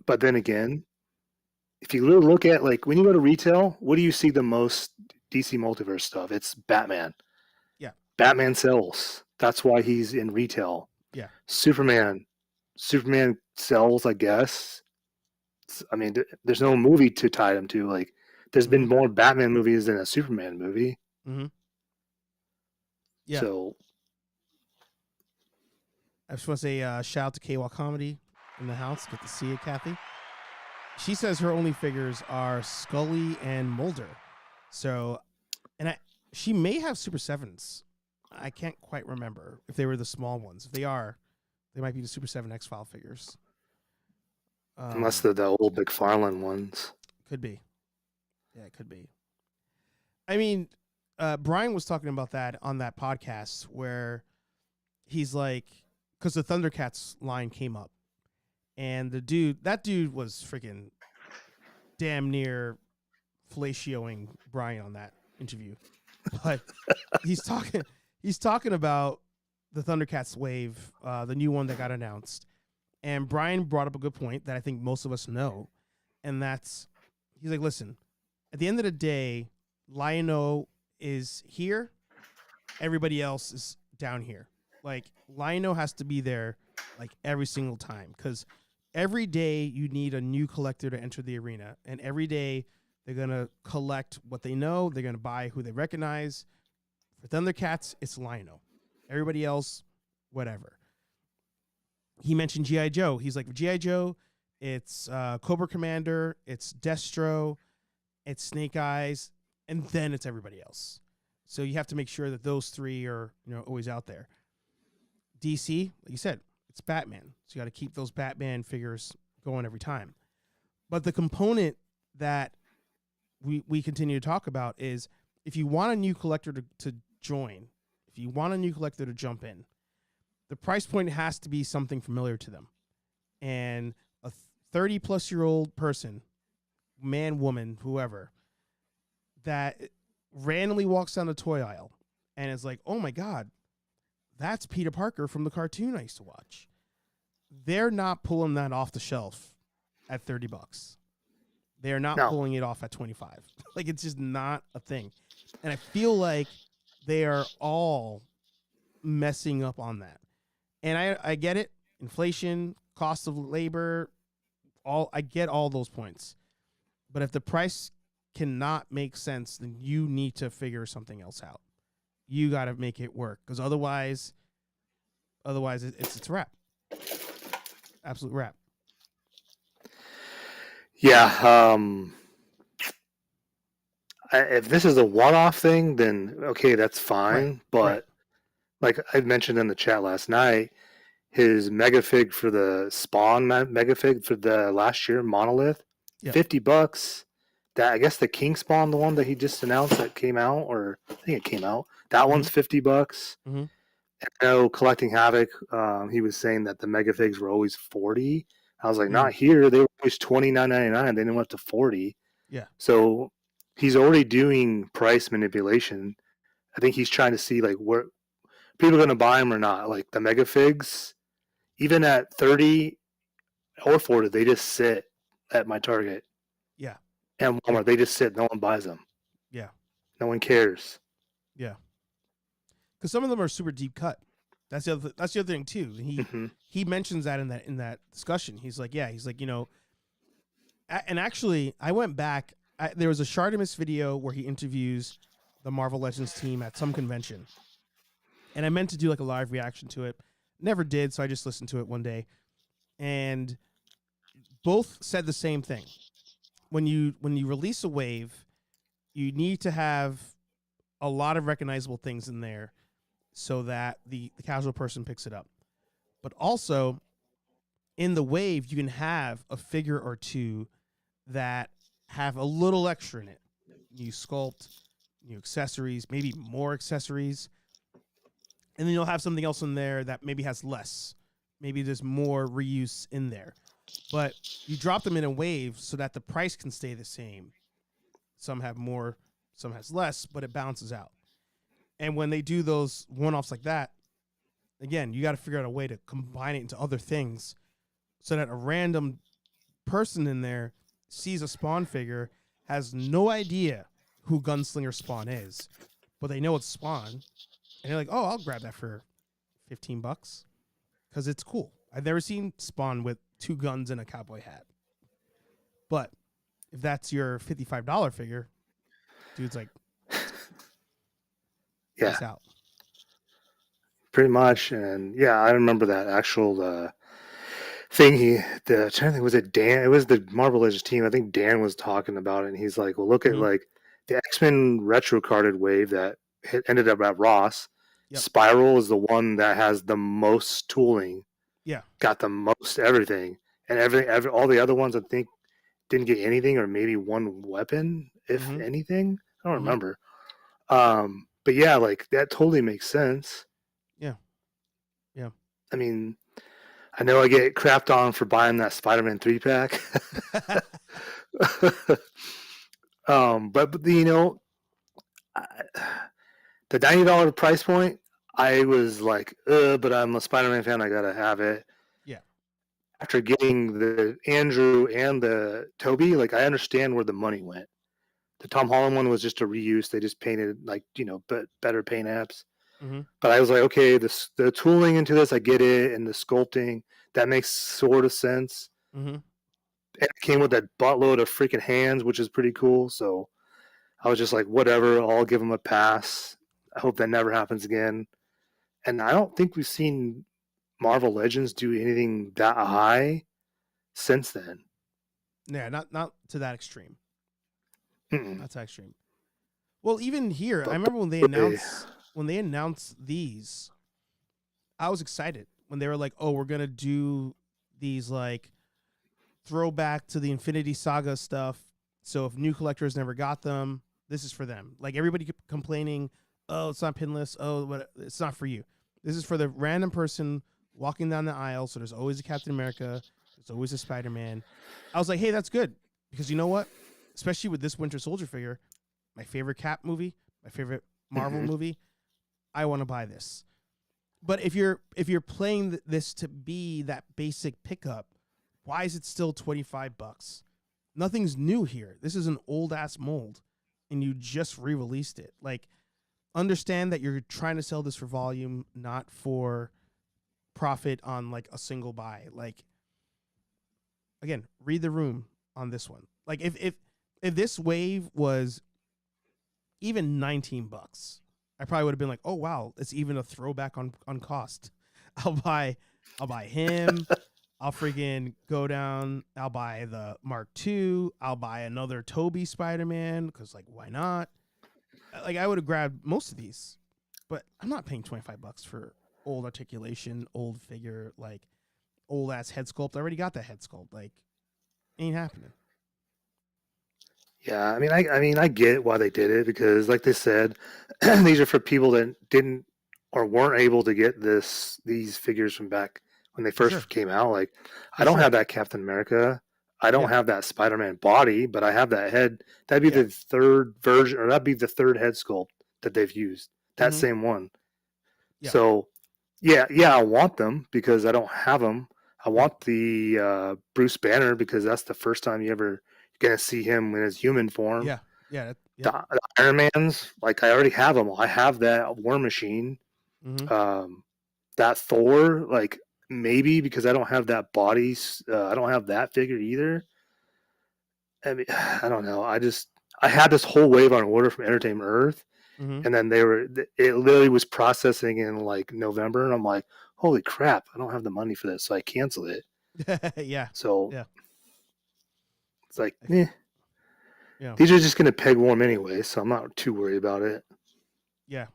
But then again, if you look at like when you go to retail, what do you see the most DC Multiverse stuff? It's Batman. Yeah. Batman sells. That's why he's in retail. Yeah. Superman sells, I guess. I mean, there's no movie to tie them to. Like, there's been more Batman movies than a Superman movie. Yeah. So, I just want to say shout out to KWA Comedy in the house. Good to see you, Kathy. She says her only figures are Scully and Mulder. So, she may have Super 7s. I can't quite remember if they were the small ones. If they are, they might be the Super 7 X-File figures. Unless they're the old McFarlane ones. Could be. Yeah, it could be. I mean, Brian was talking about that on that podcast where he's like, because the Thundercats line came up, and that dude was freaking damn near fellatioing Brian on that interview, but he's talking about the Thundercats wave, the new one that got announced, and Brian brought up a good point that I think most of us know, and that's he's like, listen, at the end of the day, Lion-O is here, everybody else is down here. Like Lion-O has to be there like every single time, because every day you need a new collector to enter the arena, and every day they're gonna collect what they know, they're gonna buy who they recognize. For Thundercats, it's Lion-O. Everybody else, whatever. He mentioned G.I. Joe. He's like, G.I. Joe, it's Cobra Commander, it's Destro, it's Snake Eyes, and then it's everybody else. So you have to make sure that those three are, always out there. DC, like you said, it's Batman. So you got to keep those Batman figures going every time. But the component that we continue to talk about is if you want a new collector to join, if you want a new collector to jump in, the price point has to be something familiar to them. And a 30-plus-year-old person, man, woman, whoever, that randomly walks down the toy aisle and is like, oh my God, that's Peter Parker from the cartoon I used to watch. They're not pulling that off the shelf at $30. They're not pulling it off at $25. Like, it's just not a thing. And I feel like they are all messing up on that. And I get it. Inflation, cost of labor, I get all those points. But if the price cannot make sense, then you need to figure something else out. You got to make it work, because otherwise it's a wrap. Absolute wrap. Yeah. If this is a one-off thing, then okay, that's fine. Right. But right. like I mentioned in the chat last night, his megafig for the Spawn megafig for the last year Monolith, Yep. $50. That, I guess the King Spawn, the one that he just announced that came out, or I think it came out. That one's $50. Mm-hmm. I know Collecting Havoc, he was saying that the megafigs were always 40. I was like, not here. They were always $29.99. Then it went to 40. Yeah. So he's already doing price manipulation. I think he's trying to see like where people are going to buy them or not. Like the megafigs, even at 30 or 40, they just sit at my Target. Yeah. And Walmart, they just sit. No one buys them. Yeah. No one cares. Yeah. Because some of them are super deep cut. That's the other thing too. He mentions that in that discussion. He's like, and actually, I went back. There was a Shardimus video where he interviews the Marvel Legends team at some convention, and I meant to do like a live reaction to it. Never did, so I just listened to it one day, and both said the same thing. When you release a wave, you need to have a lot of recognizable things in there so that the casual person picks it up. But also, in the wave, you can have a figure or two that have a little extra in it. New sculpt, new accessories, maybe more accessories. And then you'll have something else in there that maybe has less. Maybe there's more reuse in there. But you drop them in a wave so that the price can stay the same. Some have more, some has less, but it balances out. And when they do those one-offs like that, again, you got to figure out a way to combine it into other things so that a random person in there sees a Spawn figure, has no idea who Gunslinger Spawn is, but they know it's Spawn, and they're like, oh, I'll grab that for $15 because it's cool. I've never seen Spawn with 2 guns and a cowboy hat. But if that's your $55 figure, dude's like, yeah, peace out. Pretty much. And yeah, I remember that actual thing. I'm trying to think, was it Dan? It was the Marvel Legends team. I think Dan was talking about it, and he's like, well, look at like the X-Men retro carded wave that ended up at Ross. Yep. Spiral is the one that has the most tooling. Yeah, got the most everything, and all the other ones I think didn't get anything, or maybe one weapon, if anything. I don't remember. But yeah, like that totally makes sense. Yeah. I mean, I know I get crapped on for buying that Spider-Man 3-pack. But you know, the $90 price point, I was like, but I'm a Spider-Man fan. I gotta have it. Yeah. After getting the Andrew and the Toby, like I understand where the money went. The Tom Holland one was just a reuse. They just painted like but better paint apps. Mm-hmm. But I was like, okay, the tooling into this, I get it, and the sculpting that makes sort of sense. Mm-hmm. And it came with that buttload of freaking hands, which is pretty cool. So I was just like, whatever, I'll give them a pass. I hope that never happens again. And I don't think we've seen Marvel Legends do anything that high since then. Yeah, not to that extreme. Mm-mm. Not to that extreme. Well, even here, I remember when they announced these, I was excited when they were like, "Oh, we're gonna do these like throwback to the Infinity Saga stuff. So if new collectors never got them, this is for them." Like everybody kept complaining, "Oh, it's not pinless. Oh, what? It's not for you. This is for the random person walking down the aisle." So there's always a Captain America. There's always a Spider-Man. I was like, "Hey, that's good," because you know what? Especially with this Winter Soldier figure, my favorite Cap movie, my favorite Marvel movie, I want to buy this. But if you're playing this to be that basic pickup, why is it still $25? Nothing's new here. This is an old ass mold, and you just re-released it. Like, understand that you're trying to sell this for volume, not for profit on like a single buy. Like, again, read the room on this one. Like, if this wave was even $19, I probably would have been like, "Oh wow, it's even a throwback on cost." I'll buy him. I'll freaking go down. I'll buy the Mark II. I'll buy another Toby Spider-Man because, like, why not? Like, I would have grabbed most of these, but I'm not paying $25 for old articulation, old figure, like old ass head sculpt. I already got that head sculpt. Like, ain't happening. Yeah, I mean, I get why they did it because, like they said, these are for people that didn't or weren't able to get these figures from back when they first Sure. came out. Like, For I don't sure. have that Captain America. I don't Yeah. have that Spider-Man body, but I have that head. That'd be Yeah. the third version, or that'd be the third head sculpt that they've used. That same one. Yeah. So, yeah, I want them because I don't have them. I want the Bruce Banner because that's the first time you're gonna see him in his human form. Yeah. Yeah. The Iron Man's, like I already have them. I have that War Machine. That Thor, like maybe because I don't have that body. I don't have that figure either. I mean, I don't know. I had this whole wave on order from Entertainment Earth, and then it literally was processing in like November, and I'm like, holy crap, I don't have the money for this, so I canceled it. Yeah. So Yeah. it's like, Yeah. these are just gonna peg warm anyway, so I'm not too worried about it. Yeah.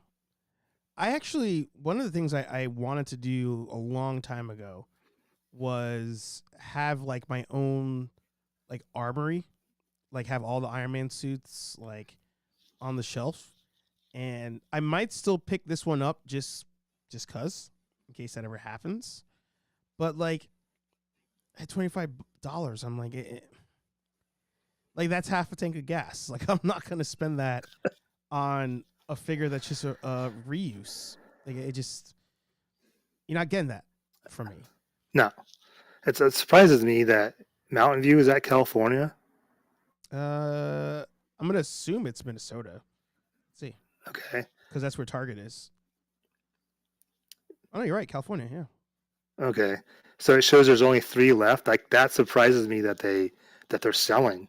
I actually, one of the things I wanted to do a long time ago was have like my own like armory, like have all the Iron Man suits like on the shelf. And I might still pick this one up just cause in case that ever happens. But like at $25, I'm like, like that's half a tank of gas. Like I'm not going to spend that on a figure that's just a reuse. Like it just, you're not getting that from me. No, it surprises me that Mountain View is at California. I'm gonna assume it's Minnesota. Let's see, Okay. because that's where Target is. Oh, no, you're right, California. Yeah. Okay. So it shows there's only 3 left. Like that surprises me that they're selling.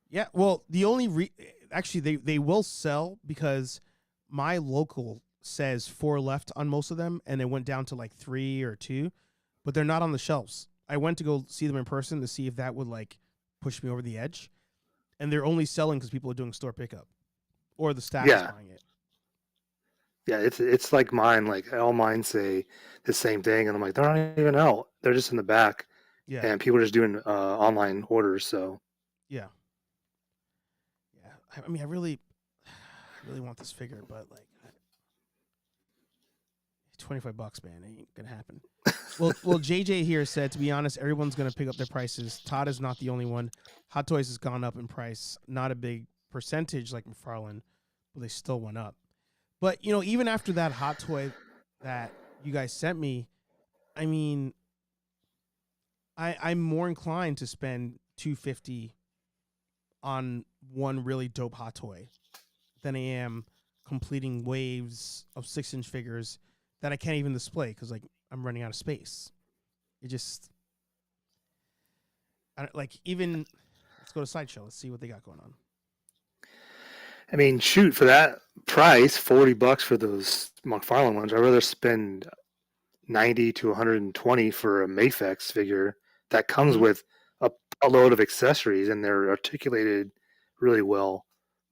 Yeah. Well, the only actually they will sell because my local says 4 left on most of them, and it went down to like 3 or 2, but they're not on the shelves. I went to go see them in person to see if that would like push me over the edge, and they're only selling because people are doing store pickup or the staff is buying it. Yeah, it's like mine. Like all mine say the same thing, and I'm like, they're not even out. They're just in the back, Yeah. and people are just doing online orders. So Yeah. I mean, I really want this figure, but like $25, man. It ain't gonna happen. Well, JJ here said, to be honest, everyone's gonna pick up their prices. Todd is not the only one. Hot Toys has gone up in price, not a big percentage like McFarlane, but they still went up. But even after that Hot Toy that you guys sent me, I mean, I'm more inclined to spend $250 on one really dope Hot Toy than I am completing waves of 6-inch figures that I can't even display because I'm running out of space. It just, even, let's go to Sideshow. Let's see what they got going on. I mean, shoot, for that price, $40 for those McFarlane ones, I'd rather spend $90 to $120 for a Mafex figure that comes with a load of accessories and they're articulated really well.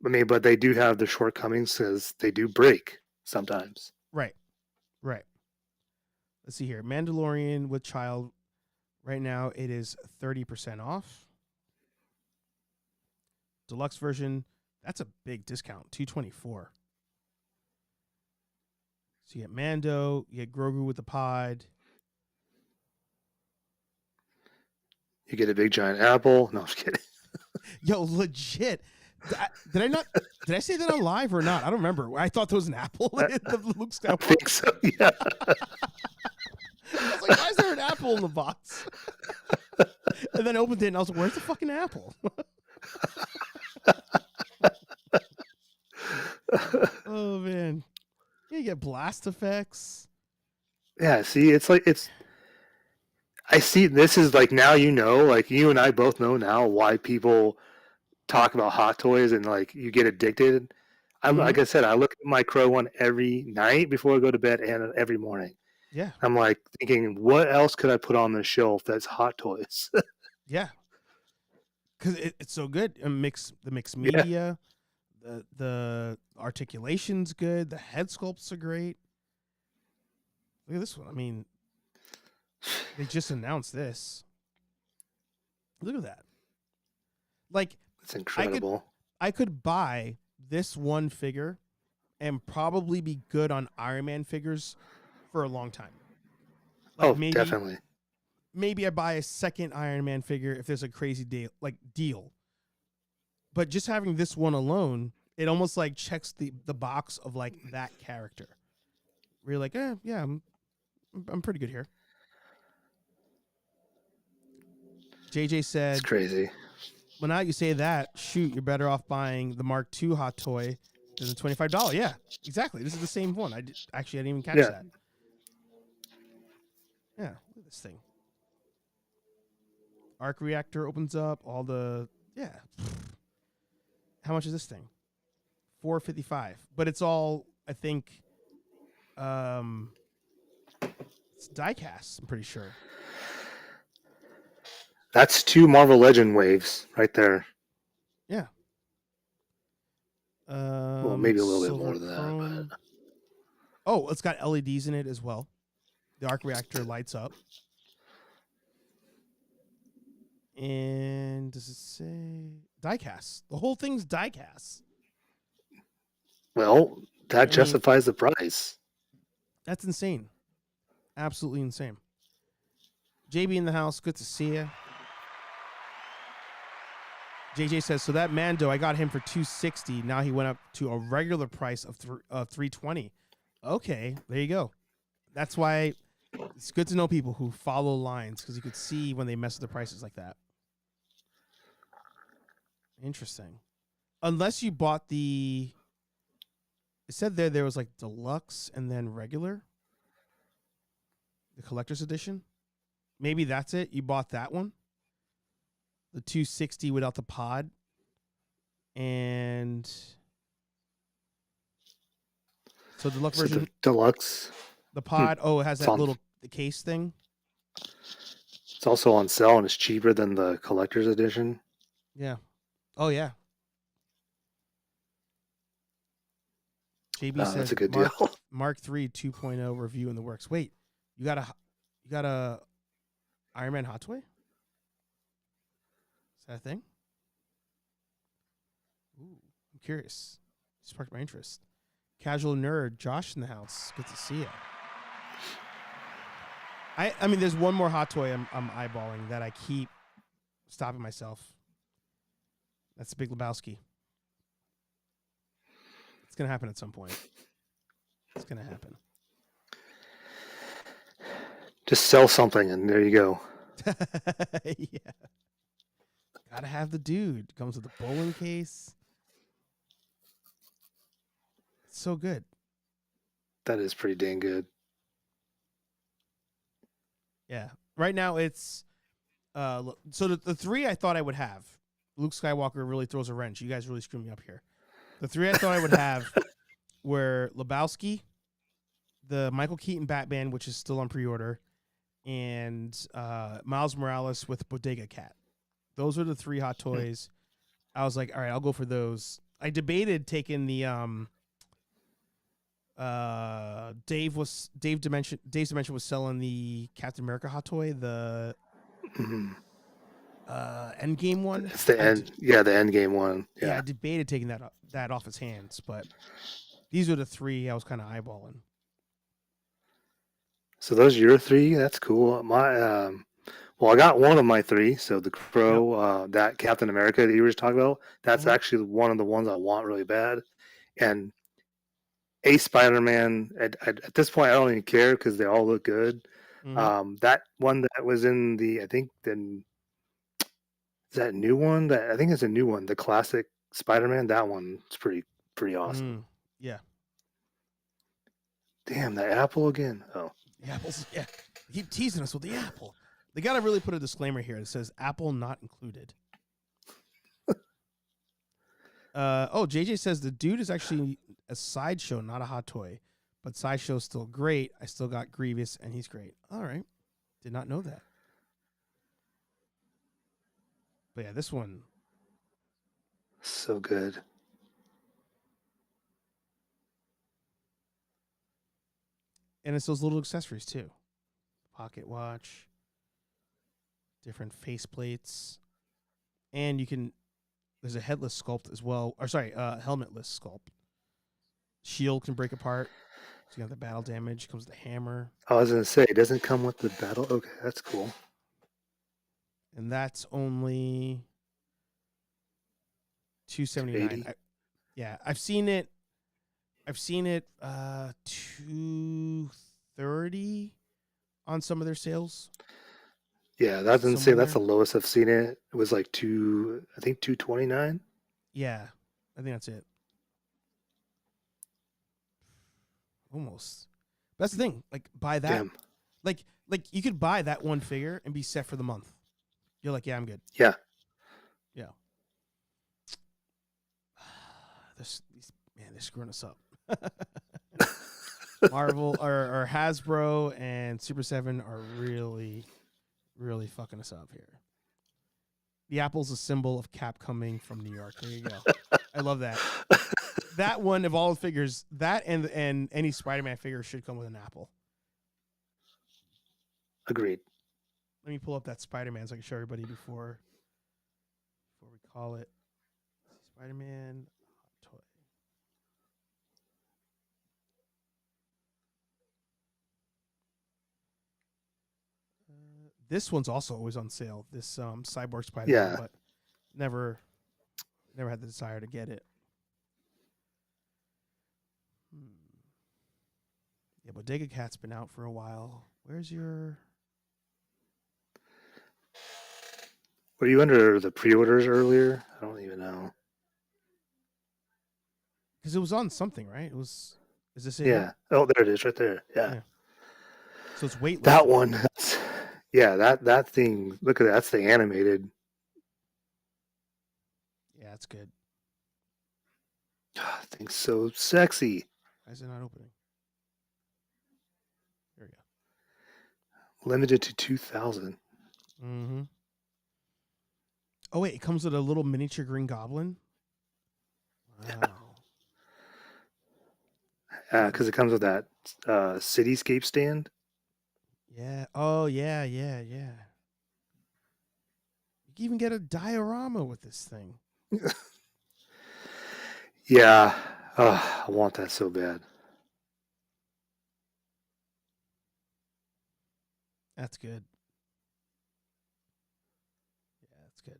I mean, but they do have the shortcomings because they do break sometimes. Right. Let's see here. Mandalorian with Child. Right now, it is 30% off. Deluxe version, that's a big discount, $224. So you get Mando, you get Grogu with the pod. You get a big giant apple. No, I'm just kidding. Yo, legit. Did I say that on live or not? I don't remember. I thought there was an apple in the Luke Skywalker. I think so, yeah. I was like, why is there an apple in the box? And then I opened it and I was like, where's the fucking apple? Oh, man. You get blast effects. Yeah, see, I see this is now you and I both know now why people talk about Hot Toys and you get addicted. Like I said, I look at my Crow one every night before I go to bed and every morning. Yeah. I'm thinking, what else could I put on the shelf that's Hot Toys? Yeah. Because it's so good. The mixed media, the articulation's good, the head sculpts are great. Look at this one. I mean, they just announced this. Look at that. It's incredible. I could buy this one figure and probably be good on Iron Man figures for a long time. Definitely. Maybe I buy a second Iron Man figure if there's a crazy deal. But just having this one alone, it almost checks the box of that character. Where you're yeah, I'm pretty good here. JJ said, it's crazy. Well, now you say that, shoot, you're better off buying the Mark II Hot Toy than the $25. Yeah, exactly. This is the same one. I didn't even catch that. Yeah, look at this thing. Arc reactor opens up. All the How much is this thing? $455. But it's all, I think, it's die-cast, I'm pretty sure. That's 2 Marvel Legend waves right there. Yeah. Well, maybe a little bit more than that. But... Oh, it's got LEDs in it as well. The arc reactor lights up. And does it say die-cast? The whole thing's die-cast. Well, that justifies the price. That's insane. Absolutely insane. JB in the house. Good to see you. JJ says, so that Mando, I got him for $260. Now he went up to a regular price of $320. Okay, there you go. That's why it's good to know people who follow lines, because you could see when they mess with the prices like that. Interesting. Unless you bought the... It said there was deluxe and then regular. The collector's edition. Maybe that's it. You bought that one. The $260 without the pod. And so the deluxe version. The deluxe. The pod. Oh, it has that little case thing. It's also on sale and it's cheaper than the collector's edition. Yeah. Oh yeah. JB says that's a good deal. Mark III 2.0 review in the works. Wait, you got a Iron Man Hot Toy? Is that a thing? Ooh, I'm curious. Sparked my interest. Casual nerd, Josh in the house. Good to see you. I mean, there's one more hot toy I'm eyeballing that I keep stopping myself. That's the Big Lebowski. It's gonna happen at some point. It's gonna happen. Just sell something, and there you go. Yeah. Gotta have the dude. Comes with a bowling case. It's so good. That is pretty dang good. Yeah. Right now it's so the three I thought I would have. Luke Skywalker really throws a wrench. You guys really screwed me up here. The three I thought I would have were Lebowski, the Michael Keaton Batman, which is still on pre-order, and Miles Morales with Bodega Cat. Those are the three hot toys. I was like, all right, I'll go for those. I debated taking the Dave's Dimension was selling the Captain America hot toy, the Endgame one. It's the end. The Endgame one. Yeah, I debated taking that off his hands, but these are the three I was kind of eyeballing. So those are your three. That's cool. Well, I got one of my three. So the Crow, that Captain America that you were just talking about, that's actually one of the ones I want really bad. And a Spider-Man, at this point, I don't even care because they all look good. That one that was in I think is that a new one? I think it's a new one. The classic Spider-Man, that one's pretty awesome. Yeah. Damn, that apple again. Oh. The apples, yeah. They keep teasing us with the apple. They got to really put a disclaimer here that says apple not included. JJ says the dude is actually a sideshow, not a hot toy. But sideshow's still great. I still got Grievous, and he's great. All right. Did not know that. But yeah, this one. So good. And it's those little accessories, too. Pocket watch. Different face plates. And there's a headless sculpt as well. Or sorry, helmetless sculpt. Shield can break apart. So you have the battle damage. Comes with the hammer. I was going to say, it doesn't come with the battle. Okay, that's cool. And that's only $279. Yeah, I've seen it $230 on some of their sales. Yeah, that doesn't say that's the lowest I've seen it. It was like $229. Yeah, I think that's it. Almost. That's the thing. Like, buy that. Damn. Like you could buy that one figure and be set for the month. You're like, yeah, I'm good. Yeah. Yeah. They're screwing us up. Marvel or Hasbro and Super 7 are really, really fucking us up here. The apple's a symbol of Cap coming from New York. There you go. I love that. That one of all the figures, that and any Spider-Man figure should come with an apple. Agreed. Let me pull up that Spider-Man so I can show everybody before we call it. Spider-Man hot toy. This one's also always on sale. This Cyborg Spider-Man, but never had the desire to get it. Yeah, Bodega Cat's been out for a while. Where's your... Were you under the pre-orders earlier? I don't even know. Because it was on something, right? It was... Is this it? Yeah. Oh, there it is right there. Yeah. So it's weightless. That one. That thing. Look at that. That's the animated. Yeah, that's good. That thing's so sexy. Why is it not opening? There we go. Limited to 2,000. Mm-hmm. Oh, wait. It comes with a little miniature Green Goblin? Wow. Because it comes with that cityscape stand. Yeah. Oh, yeah. You can even get a diorama with this thing. Yeah. I want that so bad. That's good. Yeah, that's good.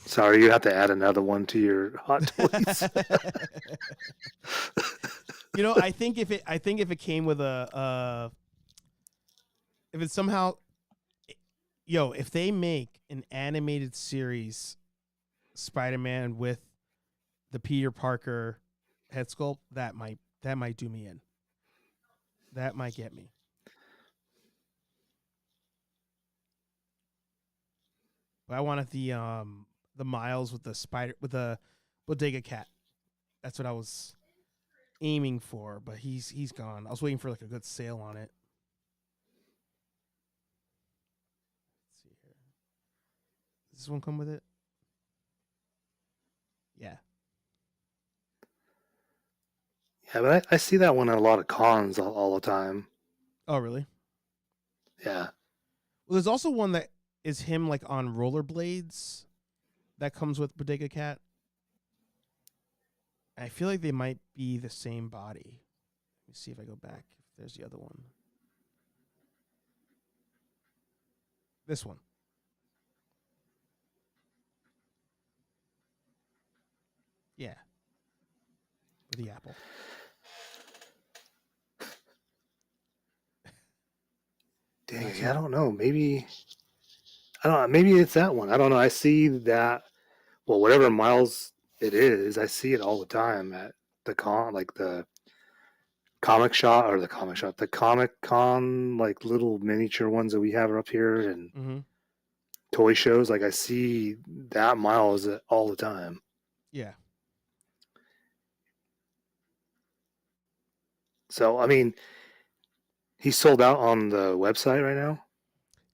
Sorry, you have to add another one to your hot toys. I think if it came with if it somehow, if they make an animated series Spider-Man with the Peter Parker head sculpt, that might do me in. That might get me. But I wanted the Miles with the Bodega Cat. That's what I was aiming for, but he's gone. I was waiting for like a good sale on it. Let's see here. Does this one come with it? Yeah. Yeah, but I see that one at a lot of cons all the time. Oh, really? Yeah. Well, there's also one that is him like on rollerblades that comes with Bodega Cat. I feel like they might be the same body. Let me see if I go back. If there's the other one. This one. Yeah. With the apple. Dang, I don't know. Maybe it's that one. I don't know. I see that. Well, whatever Miles it is, I see it all the time at the con, like the comic shop or the Comic Con, like little miniature ones that we have up here and toy shows. Like I see that Miles all the time. Yeah. So I mean, he's sold out on the website right now.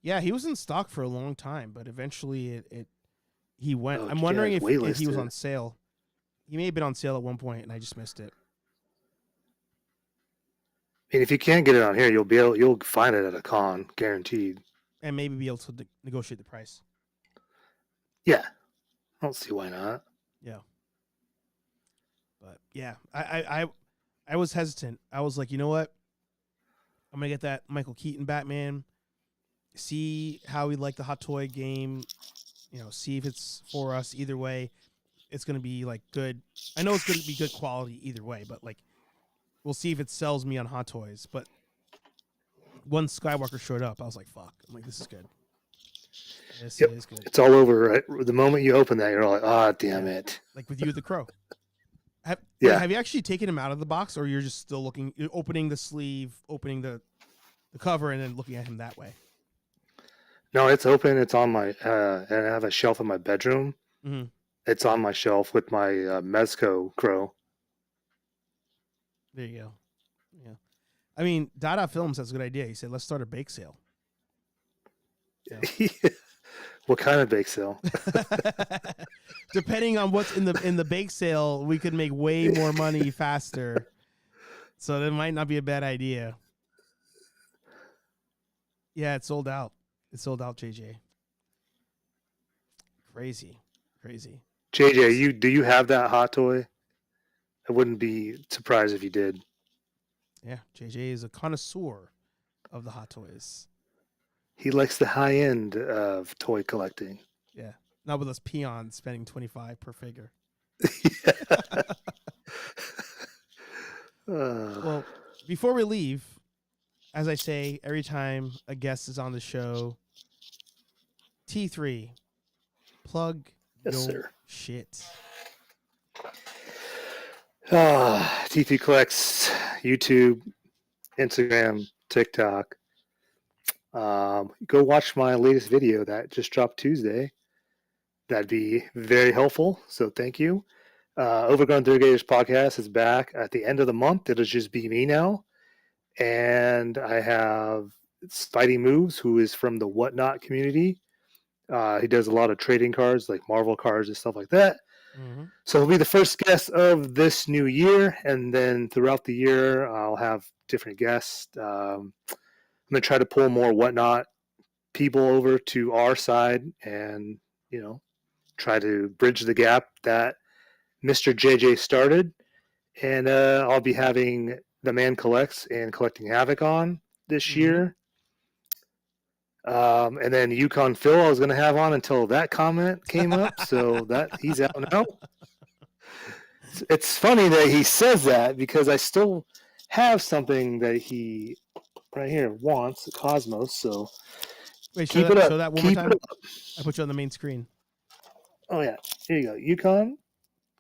Yeah, he was in stock for a long time, but eventually he went. Oh, I'm yeah, wondering it's if he was waitlisted. on sale. He may have been on sale at one point, and I just missed it. I mean, if you can't get it on here, you'll find it at a con, guaranteed. And maybe be able to negotiate the price. Yeah, I don't see why not. Yeah. But yeah, I was hesitant. I was like, you know what? I'm gonna get that Michael Keaton Batman. See how we like the hot toy game. See if it's for us. Either way, it's gonna be like good. I know it's gonna be good quality either way, but like, we'll see if it sells me on hot toys. But once Skywalker showed up, I was like, fuck. I'm like, this is good. This is good. It's all over. Right? The moment you open that, you're like, ah, damn it. Like with you, the Crow. Have you actually taken him out of the box, or you're just still you're opening the sleeve, opening the cover, and then looking at him that way? No, it's open. It's on my, and I have a shelf in my bedroom. Mm-hmm. It's on my shelf with my Mezco Crow. There you go. Yeah. I mean, Dada Films has a good idea. He said, let's start a bake sale. Yeah. What kind of bake sale? Depending on what's in the bake sale, we could make way more money faster. So that might not be a bad idea. Yeah, it's sold out. It's sold out, JJ. Crazy. JJ, do you have that hot toy? I wouldn't be surprised if you did. Yeah, JJ is a connoisseur of the hot toys. He likes the high end of toy collecting. Yeah. Not with us peons spending $25 per figure. Well, before we leave, as I say every time a guest is on the show, T3, plug your shit. T3 collects YouTube, Instagram, TikTok. Go watch my latest video that just dropped Tuesday. That'd be very helpful. So thank you. Overgrown Third Graders podcast is back at the end of the month. It'll just be me now. And I have Spidey Moves, who is from the Whatnot community. He does a lot of trading cards, like Marvel cards and stuff like that. Mm-hmm. So he'll be the first guest of this new year. And then throughout the year, I'll have different guests. I'm going to try to pull more Whatnot people over to our side and, try to bridge the gap that Mr. JJ started. And I'll be having the man collects and collecting Havoc on this year. And then Yukon Phil I was going to have on until that comment came up. So that he's out now. It's funny that he says that because I still have something that he right here wants, Cosmos. So Wait, keep it up. Show that one more time. I put you on the main screen. Oh yeah, here you go, Yukon.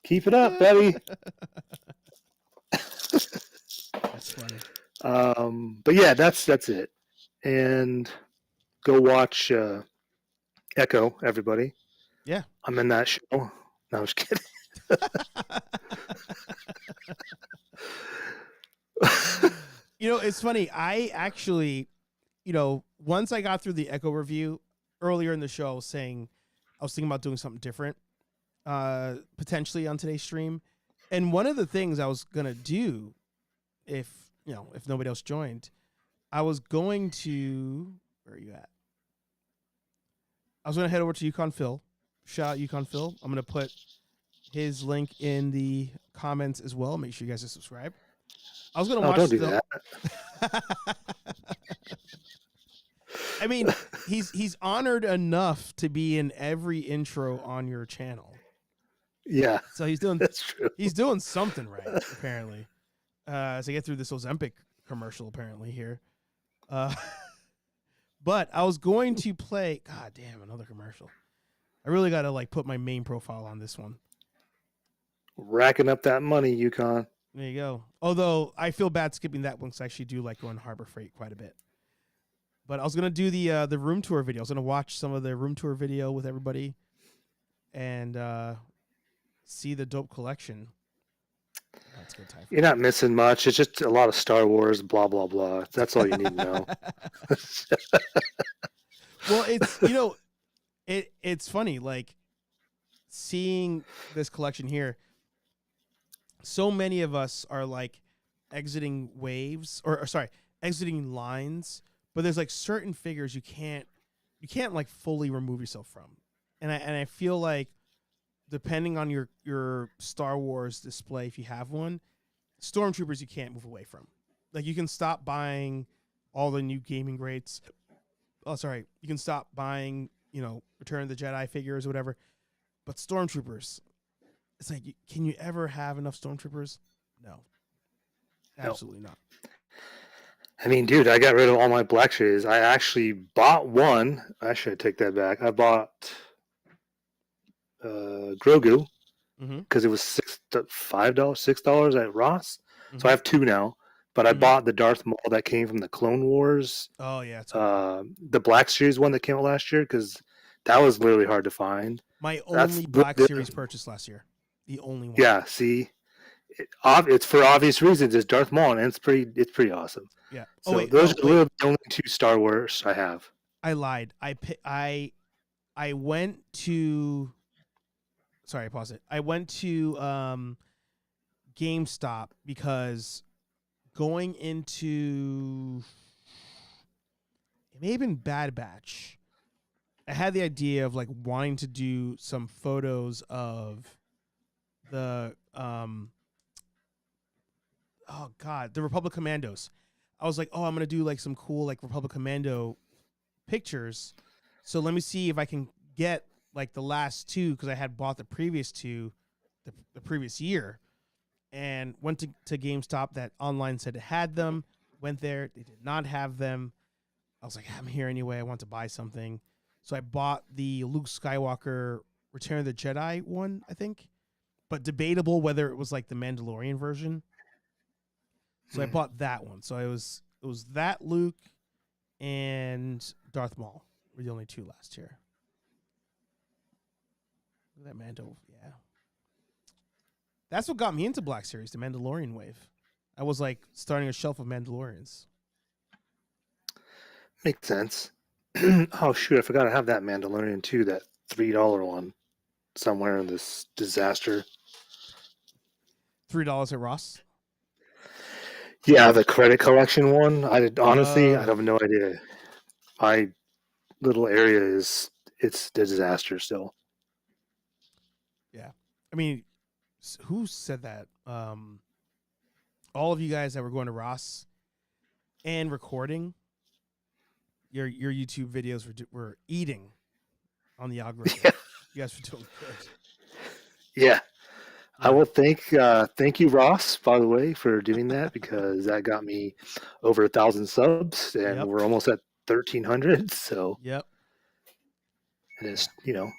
Keep it up, buddy. That's funny. But yeah, that's it. And go watch Echo, everybody. Yeah, I'm in that show. No, I was kidding. It's funny. I actually, once I got through the Echo review earlier in the show, I was thinking about doing something different, potentially on today's stream. And one of the things I was gonna do, if nobody else joined, I was going to. Where are you at? I was gonna head over to Yukon Phil. Shout out Yukon Phil. I'm gonna put his link in the comments as well. Make sure you guys are subscribed. I was gonna watch. Don't do that. I mean, he's honored enough to be in every intro on your channel. Yeah. So he's doing. That's true. He's doing something right, apparently. As I get through this Ozempic commercial, apparently here. But I was going to play. God damn, another commercial. I really got to put my main profile on this one. Racking up that money, Yukon. There you go. Although I feel bad skipping that one because I actually do like going Harbor Freight quite a bit. But I was gonna do the room tour video. I was gonna watch some of the room tour video with everybody, and see the dope collection. That's good time. You're not missing much. It's just a lot of Star Wars, blah blah blah. That's all you need to know. Well, it's funny seeing this collection here. So many of us are exiting waves or sorry, exiting lines, but there's certain figures you can't fully remove yourself from. And I feel like depending on your Star Wars display, if you have one, Stormtroopers you can't move away from. You can stop buying all the new gaming rates. Oh, sorry. You can stop buying, Return of the Jedi figures or whatever. But Stormtroopers, it's can you ever have enough Stormtroopers? No. Absolutely not. I mean, dude, I got rid of all my Black Series. I actually bought one. I should take that back. I bought Grogu because it was $6 at Ross. So I have two now. But I bought the Darth Maul that came from the Clone Wars. Oh yeah, the Black Series one that came out last year because that was literally hard to find. My only Black Series purchase last year, the only one. Yeah, see, it's for obvious reasons. It's Darth Maul, and it's pretty awesome. Yeah. So those are literally the only two Star Wars I have. I lied. I went to. Sorry, pause it. I went to GameStop because going into it may have been Bad Batch. I had the idea of wanting to do some photos of the the Republic Commandos. I was like, I'm gonna do some cool Republic Commando pictures. So let me see if I can get the last two because I had bought the previous two the previous year, and went to GameStop that online said it had them. Went there, they did not have them. I was like, I'm here anyway. I want to buy something. So I bought the Luke Skywalker Return of the Jedi one, I think. But debatable whether it was the Mandalorian version. So I bought that one. So it was that Luke and Darth Maul were the only two last year. Look at that Mando, yeah. That's what got me into Black Series, the Mandalorian wave. I was starting a shelf of Mandalorians. Makes sense. Oh shoot, I forgot I have that Mandalorian too, that $3 one somewhere in this disaster. $3 at Ross? Yeah, the credit collection one. I have no idea. My little area it's a disaster still. Yeah. I mean, who said that? all of you guys that were going to Ross and recording, your YouTube videos were eating on the algorithm. Yeah. You guys were doing good. Yeah. I Yeah. will thank you, Ross, by the way, for doing that, because that got me over 1,000 subs, and Yep. we're almost at 1,300. So, Yep. and it's,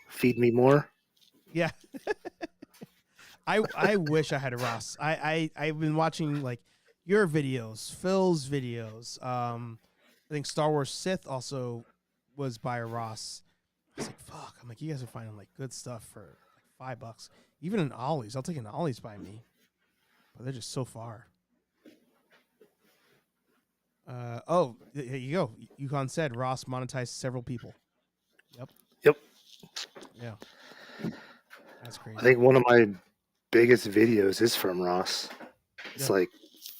feed me more. Yeah. I wish I had a Ross. I've been watching like your videos, Phil's videos. I think Star Wars Sith also was by a Ross. I was like, fuck. I'm like, you guys are finding like good stuff for like $5. Even an Ollie's. I'll take an Ollie's by me. But they're just so far. Here you go. Yukon said Ross monetized several people. Yep. Yep. Yeah. That's crazy. I think one of my biggest videos is from Ross. It's like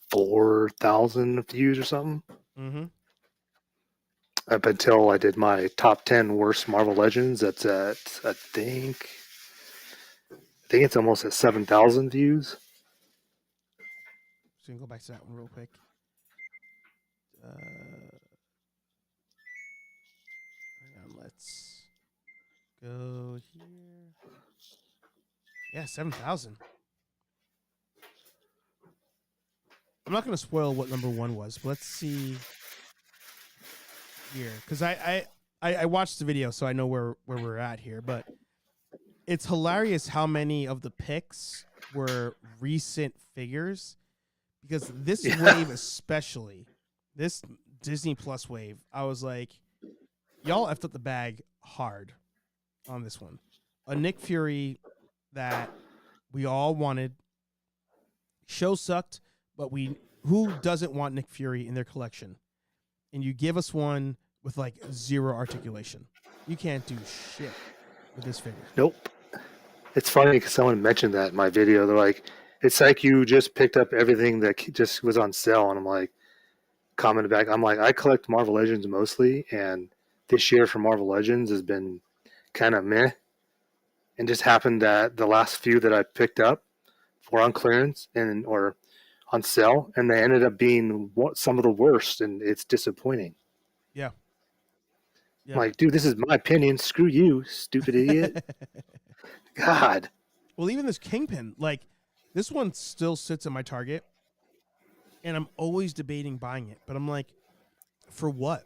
4,000 views or something. Mm-hmm. Up until I did my top 10 worst Marvel Legends. That's at, I think it's almost at 7,000 views. So we can go back to that one real quick. Hang on, let's go here. Yeah, 7,000. I'm not going to spoil what number one was, but let's see here. Because I watched the video, so I know where we're at here. But it's hilarious how many of the picks were recent figures. Because this wave especially, this Disney Plus wave, I was like, y'all effed up the bag hard on this one. A Nick Fury that we all wanted. Show sucked, but who doesn't want Nick Fury in their collection? And you give us one with like zero articulation. You can't do shit with this figure. Nope. It's funny because someone mentioned that in my video. They're like, it's like you just picked up everything that just was on sale. And I'm like, commented back. I'm like, I collect Marvel Legends mostly. And this year for Marvel Legends has been kind of meh. And just happened that the last few that I picked up were on clearance or on sale. And they ended up being some of the worst. And it's disappointing. Yeah. I'm like, dude, this is my opinion. Screw you, stupid idiot. God. Well, even this Kingpin, like, this one still sits at my Target, and I'm always debating buying it. But I'm like, for what?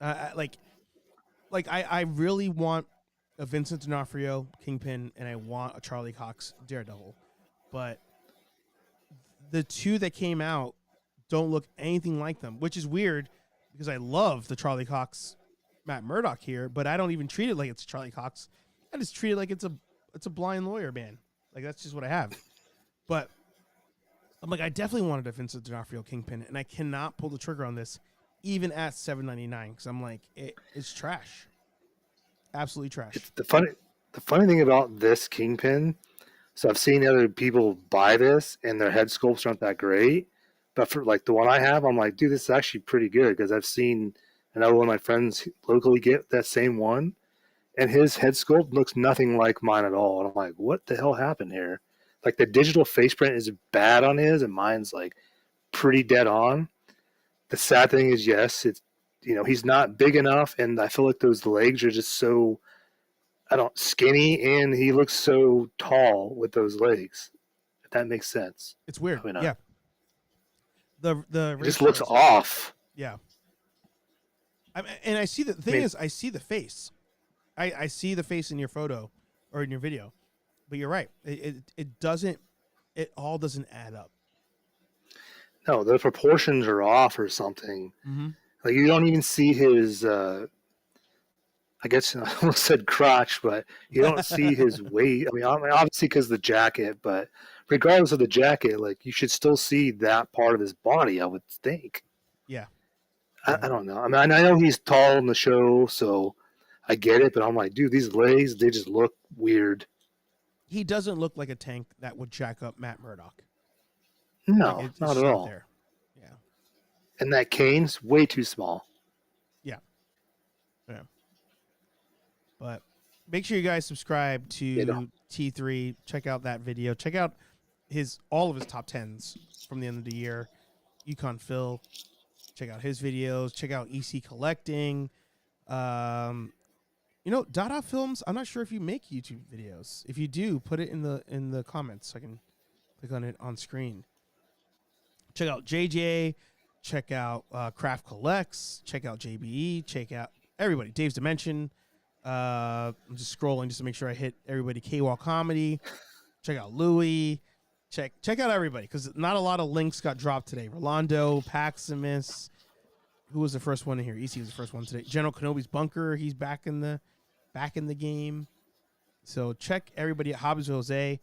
I really want a Vincent D'Onofrio Kingpin, and I want a Charlie Cox Daredevil. But the two that came out don't look anything like them, which is weird because I love the Charlie Cox Matt Murdock here, but I don't even treat it like it's Charlie Cox. I just treat it like it's a blind lawyer man. Like, that's just what I have. But I'm like, I definitely wanted a Vincent D'Onofrio Kingpin, and I cannot pull the trigger on this, even at $7.99, because I'm like, it's trash, absolutely trash. It's the funny thing about this Kingpin. So I've seen other people buy this, and their head sculpts aren't that great. But for like the one I have, I'm like, dude, this is actually pretty good because I've seen another one of my friends locally get that same one, and his head sculpt looks nothing like mine at all. And I'm like, what the hell happened here? Like, the digital face print is bad on his, and mine's like pretty dead on. The sad thing is, yes, it's he's not big enough, and I feel like those legs are just so skinny, and he looks so tall with those legs. If that makes sense. It's weird. Yeah. The it just looks off. Yeah. And I see the thing is, I see the face. I see the face in your photo or in your video, but you're right. It all doesn't add up. No, the proportions are off or something. Mm-hmm. Like, you don't even see his, I guess I almost said crotch, but you don't see his weight. I mean, obviously because of the jacket, but regardless of the jacket, like, you should still see that part of his body, I would think. Yeah. I don't know. I mean, I know he's tall in the show, so I get it, but I'm like, dude, these legs, they just look weird. He doesn't look like a tank that would jack up Matt Murdock. No, it's not at all. There. Yeah. And that cane's way too small. Yeah. Yeah. But make sure you guys subscribe to T3. Check out that video. Check out all of his top 10s from the end of the year. Yukon Phil, check out his videos. Check out EC Collecting. Dada Films. I'm not sure if you make YouTube videos. If you do, put it in the comments so I can click on it on screen. Check out JJ. Check out Craft Collects. Check out JBE. Check out everybody. Dave's Dimension. I'm just scrolling just to make sure I hit everybody. KWall Comedy. Check out Louie. Check out everybody because not a lot of links got dropped today. Rolando, Paximus. Who was the first one in here? EC was the first one today. General Kenobi's Bunker. He's back in the game. So check everybody out. Hobbs Jose.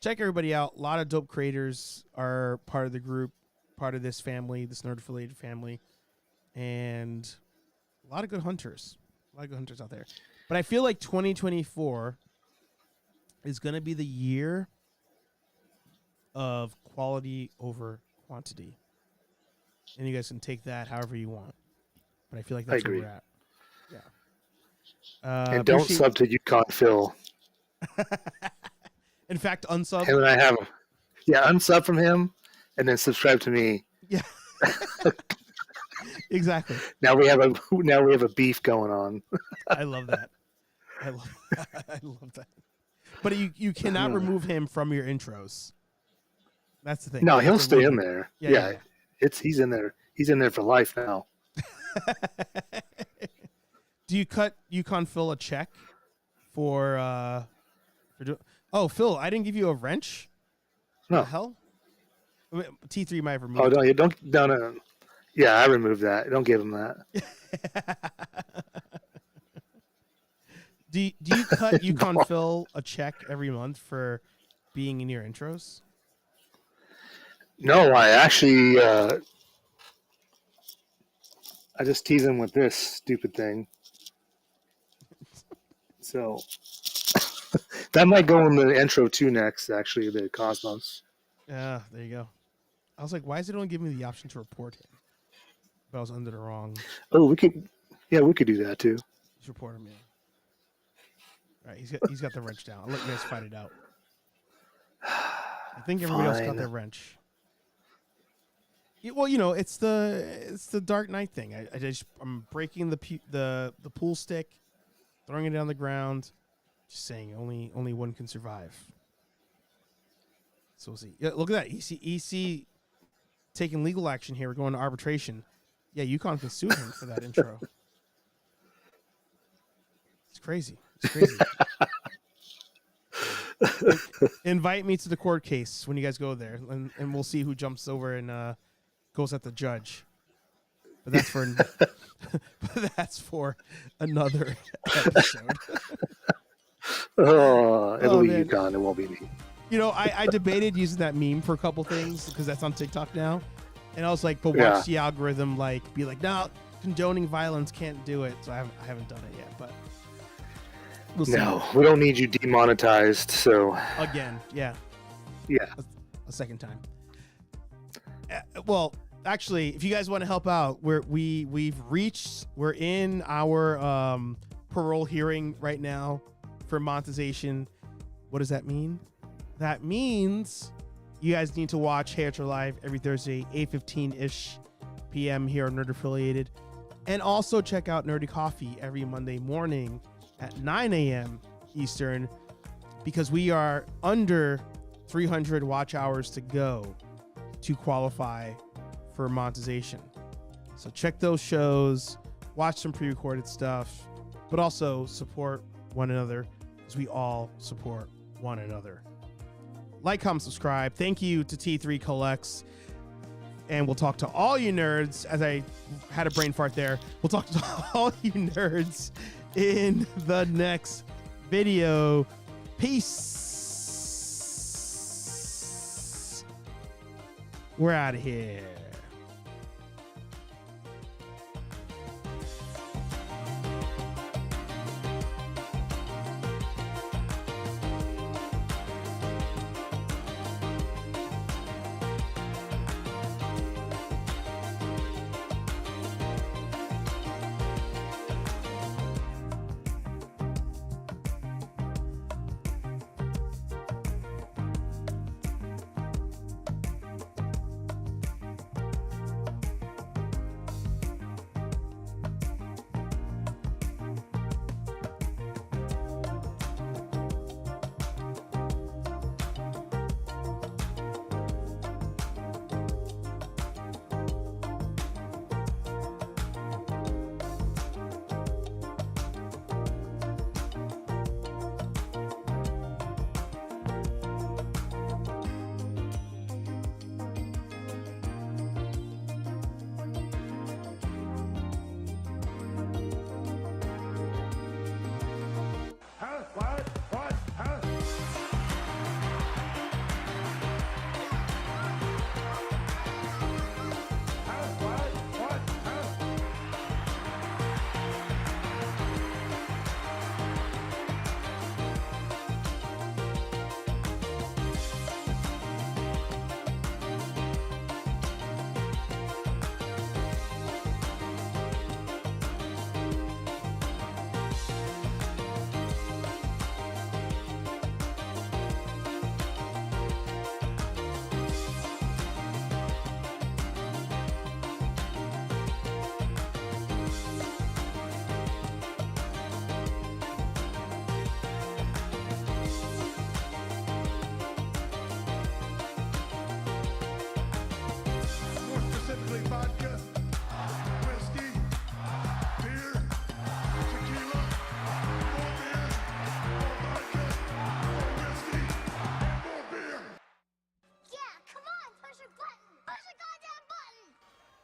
Check everybody out. A lot of dope creators are part of the group, part of this family, this nerd affiliated family, and a lot of good hunters. A lot of good hunters out there. But I feel like 2024 is going to be the year of quality over quantity. And you guys can take that however you want. But I feel like that's where we're at. Yeah. And don't sub to Yukon Phil. In fact, unsub. Him and I have unsub from him and then subscribe to me. Yeah. Exactly. Now we have a beef going on. I love that. I love that. But you cannot remove him from your intros. That's the thing. No, he'll stay in there. Yeah. He's in there. He's in there for life now. Do you cut Yukon Phil a check for Phil, I didn't give you a wrench? No. What the hell? T3 might have removed. Oh, no. Yeah, I removed that. Don't give him that. Do you cut Yukon Phil a check every month for being in your intros? No, I actually I just tease him with this stupid thing. So that might go in the intro too next, actually, the Cosmos. Yeah, there you go. I was like, why is it only giving me the option to report him? But I was under the wrong. Oh, we could do that too. Just report him, yeah. All right, he's got the wrench down. I'll let you guys fight it out. I think everybody else got their wrench. Well, it's the Dark Knight thing. I'm breaking the pool stick, throwing it on the ground, just saying only one can survive. So we'll see. Yeah, look at that. EC taking legal action here. We're going to arbitration. Yeah, Yukon can sue him for that intro. It's crazy. Invite me to the court case when you guys go there, and we'll see who jumps over and goes at the judge. But that's for another episode. It'll be Yukon. It won't be me. I debated using that meme for a couple things because that's on TikTok now, and I was like, but watch the algorithm be like, no, condoning violence can't do it. So I haven't done it yet, but we'll see. No, we don't need you demonetized. So again, yeah, a second time. Well, actually, if you guys want to help out, we're in our parole hearing right now for monetization. What does that mean? That means you guys need to watch HeyArcher Live every Thursday, 8:15-ish p.m. here on Nerd Affiliated. And also check out Nerdy Coffee every Monday morning at 9 a.m. Eastern, because we are under 300 watch hours to go to qualify for monetization. So check those shows, watch some pre-recorded stuff, but also support one another, because we all support one another. Like, comment, subscribe. Thank you to T3 Collects. And we'll talk to all you nerds, as I had a brain fart there. We'll talk to all you nerds in the next video. Peace. We're out of here.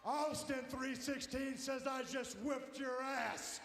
Austin 316 says I just whipped your ass.